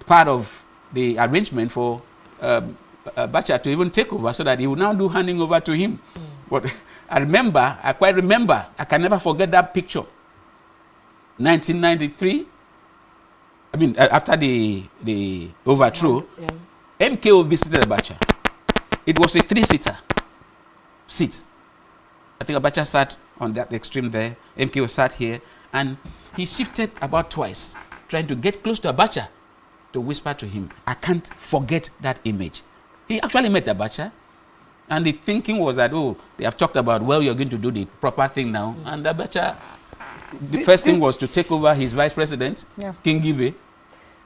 part of the arrangement for Abacha to even take over so that he would now do handing over to him. But I quite remember, I can never forget that picture. 1993, after the overthrow, MKO visited Abacha. It was a 3-seater seat. I think Abacha sat on that extreme there. MKO sat here, and he shifted about twice, trying to get close to Abacha to whisper to him. I can't forget that image. He actually met Abacha, and the thinking was that, they have talked about, you're going to do the proper thing now. And Abacha, the first thing was to take over his vice president, King Gibe.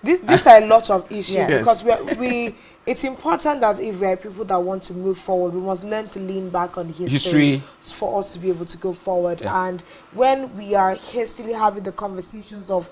These are a lot of issues because Yes. it's important that if we are people that want to move forward, we must learn to lean back on history for us to be able to go forward. And when we are hastily having the conversations of,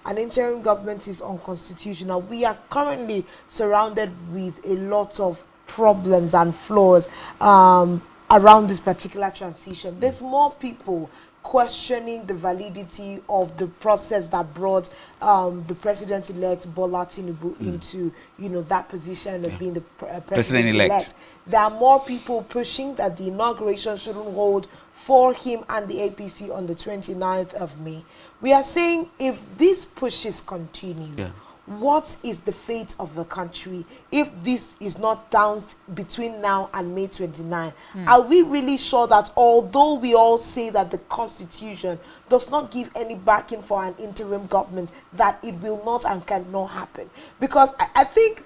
an interim government is unconstitutional, we are currently surrounded with a lot of problems and flaws around this particular transition. There's more people questioning the validity of the process that brought the president-elect Bola Tinubu into, that position of being the president-elect. There are more people pushing that the inauguration shouldn't hold for him and the APC on the 29th of May. We are saying if these pushes continue, what is the fate of the country if this is not announced between now and May 29? Are we really sure that although we all say that the Constitution does not give any backing for an interim government, that it will not and cannot happen? Because I think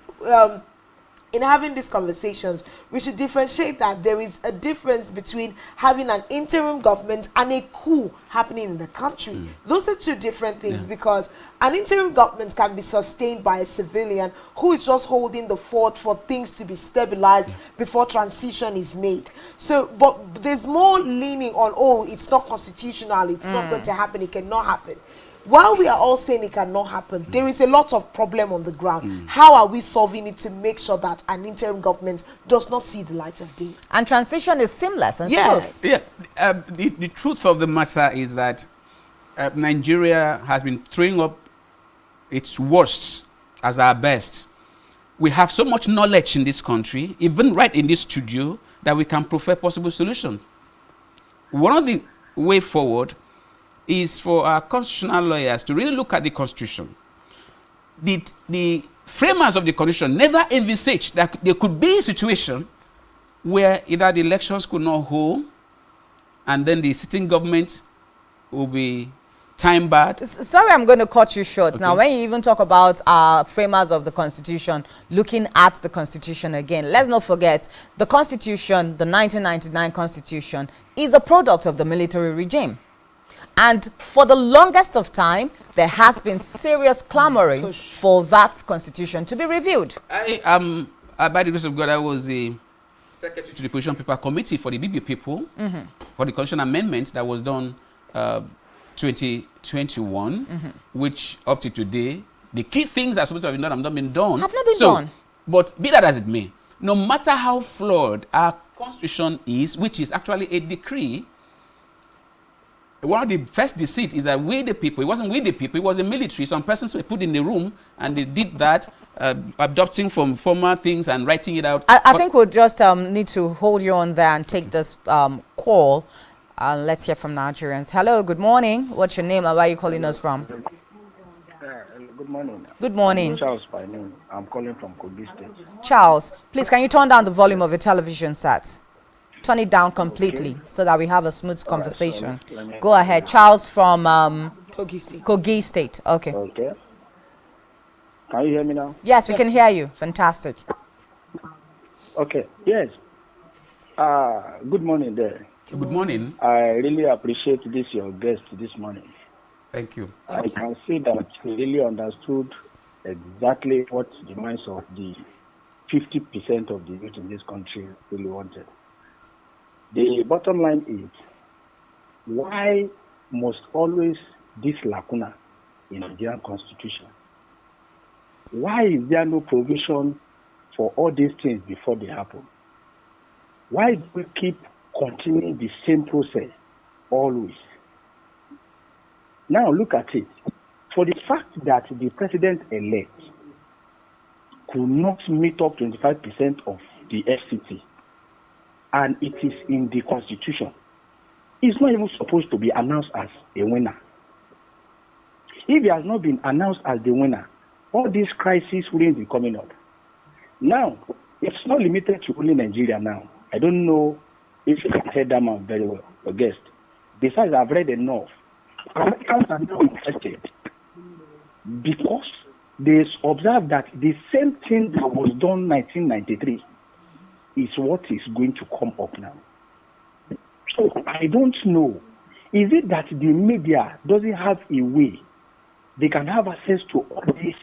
in having these conversations, we should differentiate that there is a difference between having an interim government and a coup happening in the country. Those are two different things because an interim government can be sustained by a civilian who is just holding the fort for things to be stabilized before transition is made. So, but there's more leaning on, it's not constitutional, it's not going to happen, it cannot happen. While we are all saying it cannot happen, there is a lot of problem on the ground. How are we solving it to make sure that an interim government does not see the light of day? And transition is seamless and smooth. The truth of the matter is that Nigeria has been throwing up its worst as our best. We have so much knowledge in this country, even right in this studio, that we can prefer possible solutions. One of the way forward is for our constitutional lawyers to really look at the Constitution. The framers of the Constitution never envisaged that there could be a situation where either the elections could not hold and then the sitting government will be time barred. Sorry, I'm going to cut you short. Okay. Now, when you even talk about framers of the Constitution, looking at the Constitution again, let's not forget the Constitution, the 1999 Constitution, is a product of the military regime. And for the longest of time, there has been serious clamoring for that Constitution to be reviewed. By the grace of God, I was the secretary to the Position Paper Committee for the BB people for the Constitution Amendment that was done 2021, which up to today, the key things that are supposed to have been done have not been done. Have not been done. But be that as it may, no matter how flawed our Constitution is, which is actually a decree, one of the first deceit is that we the people, it wasn't we the people, it was the military. Some persons were put in the room and they did that, adopting from former things and writing it out. I think we'll just need to hold you on there and take this call. Let's hear from Nigerians. Hello, good morning. What's your name and where are you calling us from? Good morning. Good morning. I'm Charles by name. I'm calling from Kogi State. Charles, please, can you turn down the volume of your television sets? Turn it down completely so that we have a smooth conversation. Let me Go ahead. Charles from Kogi State. Kogi State. Okay. Okay. Can you hear me now? Yes, we can hear you. Fantastic. Okay. Yes. Good morning there. Good morning. I really appreciate this, your guest this morning. Thank you. I can see that he really understood exactly what the minds of the 50% of the youth in this country really wanted. The bottom line is, why must always this lacuna in the Nigerian constitution? Why is there no provision for all these things before they happen? Why do we keep continuing the same process always? Now look at it. For the fact that the president-elect could not meet up 25% of the FCT, and it is in the constitution, it's not even supposed to be announced as a winner. If he has not been announced as the winner, all these crises wouldn't be coming up. Now, it's not limited to only Nigeria now. I don't know if you have heard that man very well, your guest. Besides, I've read enough. Americans are now interested because they observe that the same thing that was done in 1993 is what is going to come up now. So I don't know. Is it that the media doesn't have a way they can have access to all these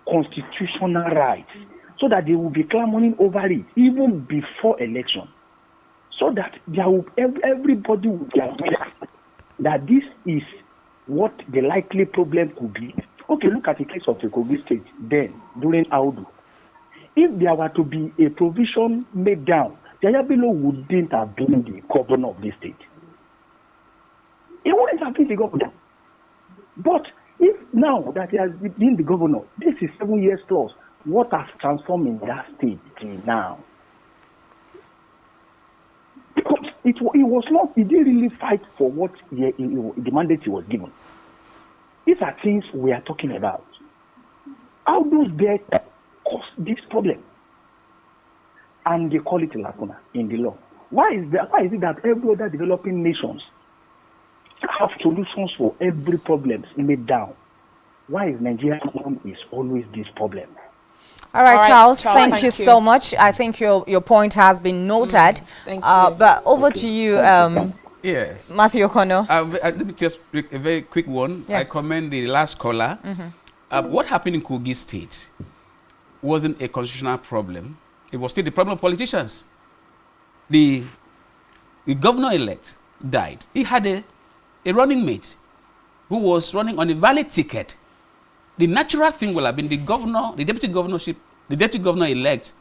constitutional rights so that they will be clamoring over it even before election? So that there will, everybody will be aware that this is what the likely problem could be. Okay, look at the case of the Kogi State then, during Audu. If there were to be a provision made down, Yayabilo wouldn't have been the governor of this state. He wouldn't have been the governor. But if now that he has been the governor, this is 7 years plus, what has transformed in that state till now? Because it was not, he didn't really fight for what the mandate he was given. These are things we are talking about. How does that cause this problem? And they call it a lacuna in the law. Why is it that every other developing nations have solutions for every problem made down? Why is Nigeria is always this problem? All right, Charles, thank you so much. I think your point has been noted. Thank you. But over to you, yes, Matthew O'Connor. Let me just make a very quick one. Yeah. I commend the last caller. What happened in Kogi State wasn't a constitutional problem. It was still the problem of politicians. The governor-elect died. He had a running mate who was running on a valid ticket. The natural thing will have been the governor, the deputy governor-elect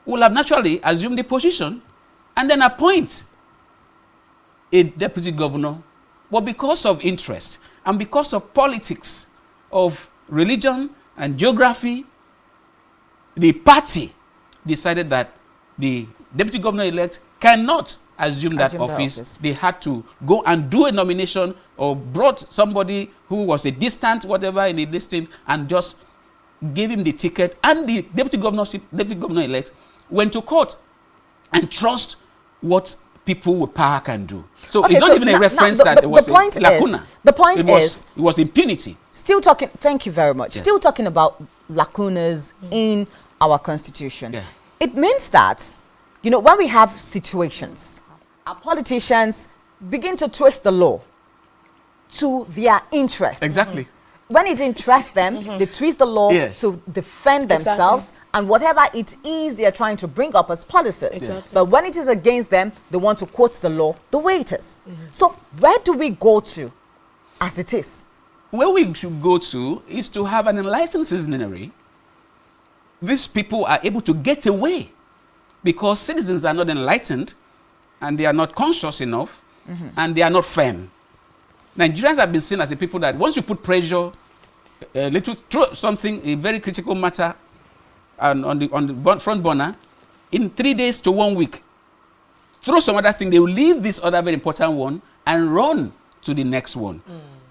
will have naturally assumed the position and then appoint a deputy governor. But because of interest and because of politics, of religion and geography, the party decided that the deputy governor-elect cannot assume that office. They had to go and do a nomination or brought somebody who was a distant whatever in the listing and just gave him the ticket, and the deputy governor-elect went to court and trust what people with power can do. So it's not even a reference that it was a lacuna. The point is, it was impunity. Still talking, thank you very much. Yes. Still talking about lacunas in our constitution. Yeah. It means that, you know, when we have situations, our politicians begin to twist the law to their interests. Exactly. When it interests them, they twist the law to defend themselves and whatever it is they are trying to bring up as policies. Exactly. But when it is against them, they want to quote the law the way it is. So where do we go to as it is? Where we should go to is to have an enlightened citizenry. These people are able to get away because citizens are not enlightened and they are not conscious enough and they are not firm. Nigerians have been seen as a people that once you put pressure, throw something, a very critical matter on the front burner, in 3 days to 1 week, throw some other thing, they will leave this other very important one and run to the next one.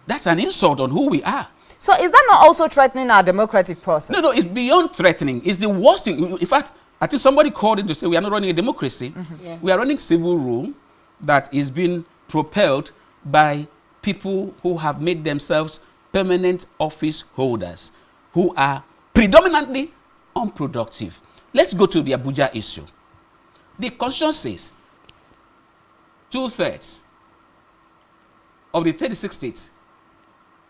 That's an insult on who we are. So is that not also threatening our democratic process? No, it's beyond threatening. It's the worst thing. In fact, I think somebody called in to say we are not running a democracy. We are running civil rule that is being propelled by people who have made themselves permanent office holders, who are predominantly unproductive. Let's go to the Abuja issue. The Constitution says 2/3 of the 36 states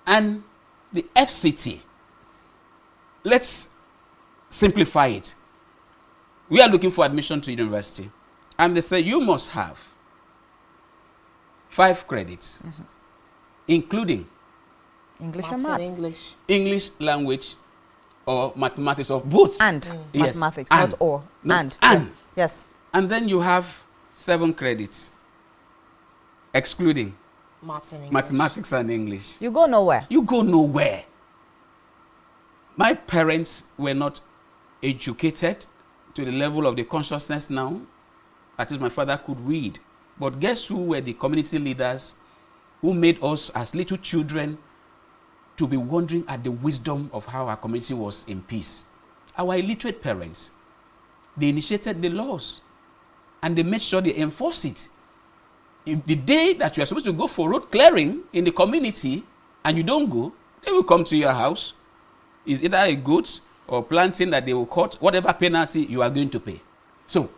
and the FCT. Let's simplify it. We are looking for admission to university, and they say you must have 5 credits, including English and maths. English language or mathematics, or both. And yes. mathematics, and. not or. No, and. And. Yes. And then you have 7 credits, excluding mathematics and English. You go nowhere. You go nowhere. My parents were not educated to the level of the consciousness now. At least my father could read. But guess who were the community leaders who made us as little children to be wondering at the wisdom of how our community was in peace? Our illiterate parents. They initiated the laws and they made sure they enforced it. If the day that you are supposed to go for road clearing in the community and you don't go, they will come to your house. It's either a goat or planting that they will cut, whatever penalty you are going to pay. So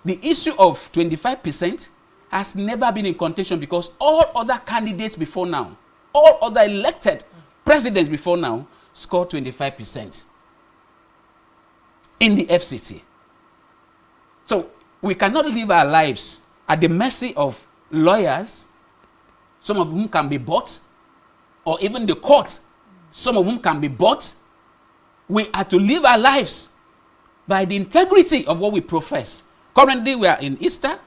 the issue of 25% has never been in contention because all other candidates before now, all other elected presidents before now scored 25% in the FCT. So we cannot live our lives at the mercy of lawyers, some of whom can be bought, or even the court, some of whom can be bought. We are to live our lives by the integrity of what we profess. Currently, we are in Easter,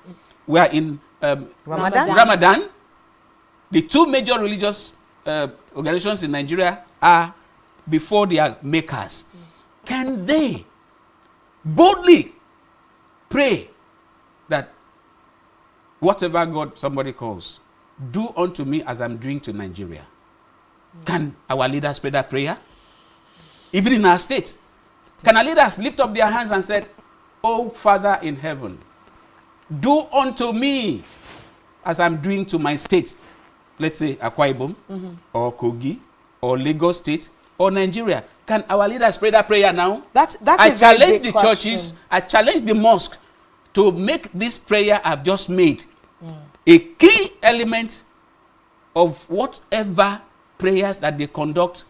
we are in Ramadan. The 2 major religious organizations in Nigeria are before their makers. Can they boldly pray that whatever God somebody calls, do unto me as I'm doing to Nigeria? Can our leaders pray that prayer? Even in our state, can our leaders lift up their hands and say, "Oh Father in heaven, do unto me as I'm doing to my state," let's say Akwa Ibom, or Kogi, or Lagos State, or Nigeria? Can our leaders pray that prayer now? That's I a very challenge big the question. churches, I challenge the mosque to make this prayer I've just made a key element of whatever prayers that they conduct.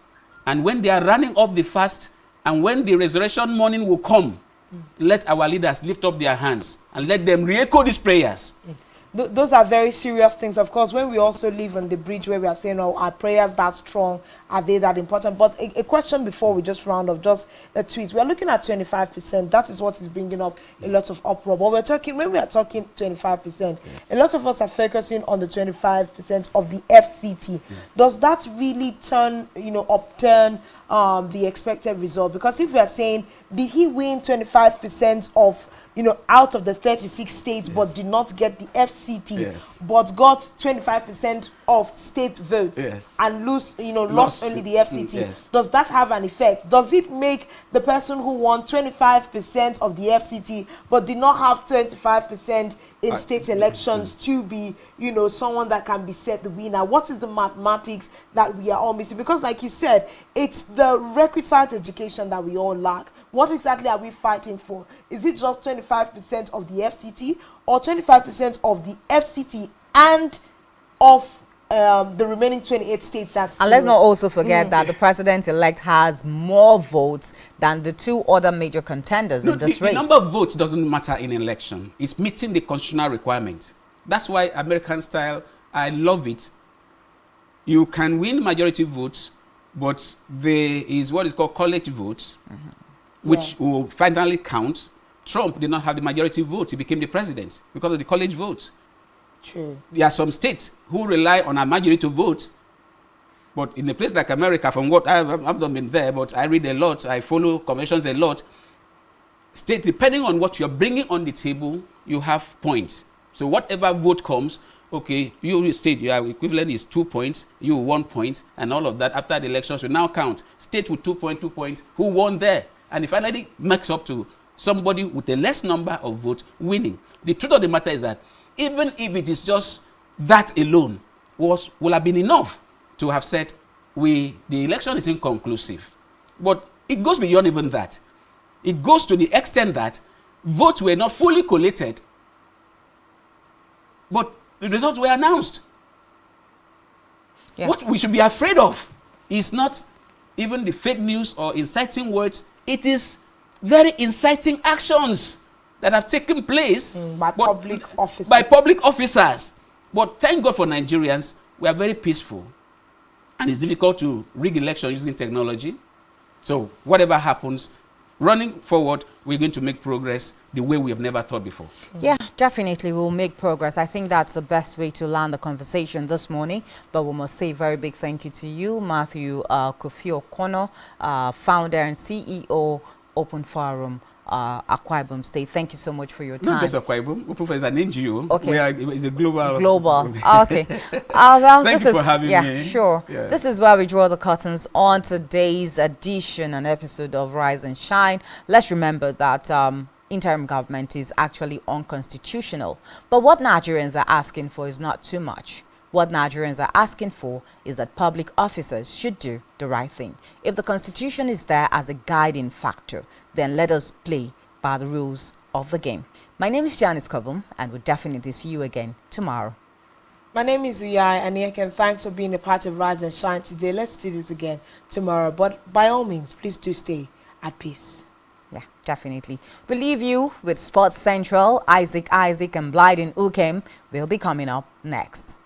And when they are running up the fast, and when the resurrection morning will come, let our leaders lift up their hands and let them re-echo these prayers. Those are very serious things. Of course, when we also live on the bridge where we are saying, "Oh, are prayers that strong? Are they that important?" But a question before we just round off, just a tweet. We are looking at 25%. That is what is bringing up a lot of uproar. But when we are talking 25%, a lot of us are focusing on the 25% of the FCT. Does that really upturn the expected result? Because if we are saying, did he win 25% of out of the 36 states, but did not get the FCT, but got 25% of state votes and lost only the FCT. Does that have an effect? Does it make the person who won 25% of the FCT but did not have 25% in state elections to be, someone that can be said the winner? What is the mathematics that we are all missing? Because like you said, it's the requisite education that we all lack. What exactly are we fighting for? Is it just 25% of the FCT or 25% of the FCT and of the remaining 28 states? And let's not also forget that the president-elect has more votes than the two other major contenders in this race. The number of votes doesn't matter in an election. It's meeting the constitutional requirement. That's why American style, I love it. You can win majority votes, but there is what is called college votes, which will finally count. Trump did not have the majority vote. He became the president because of the college votes. True. There are some states who rely on a majority vote, but in a place like America, from what I've not been there, but I read a lot, I follow conventions a lot, state, depending on what you're bringing on the table, you have points. So whatever vote comes, okay, you state your equivalent is 2 points, you 1 point, and all of that after the elections will now count. State with 2 points, who won there? And it finally makes up to somebody with a less number of votes winning. The truth of the matter is that even if it is just that alone will have been enough to have said the election is inconclusive. But it goes beyond even that. It goes to the extent that votes were not fully collated, but the results were announced. What we should be afraid of is not even the fake news or inciting words. It is very inciting actions that have taken place by public officers. But thank God for Nigerians, we are very peaceful. And it's difficult to rig elections using technology. So whatever happens, running forward, we're going to make progress the way we have never thought before. Yeah, definitely we'll make progress. I think that's the best way to land the conversation this morning. But we must say a very big thank you to you, Matthew Kofi Okono, founder and CEO, Open Forum, Akwa Ibom State. Thank you so much for your time. Not just Akwa Ibom. Open Forum is an NGO. Okay. It's a global. Okay. Well, Thank you for having me. Yeah, sure. Yeah. This is where we draw the curtains on today's edition and episode of Rise and Shine. Let's remember that interim government is actually unconstitutional. But what Nigerians are asking for is not too much. What Nigerians are asking for is that public officers should do the right thing. If the Constitution is there as a guiding factor, then let us play by the rules of the game. My name is Janice Kobum, and we'll definitely see you again tomorrow. My name is Uyai Aniek, and thanks for being a part of Rise and Shine today. Let's do this again tomorrow. But by all means, please do stay at peace. Yeah, definitely. We'll leave you with Sports Central. Isaac and Blyden Ukem will be coming up next.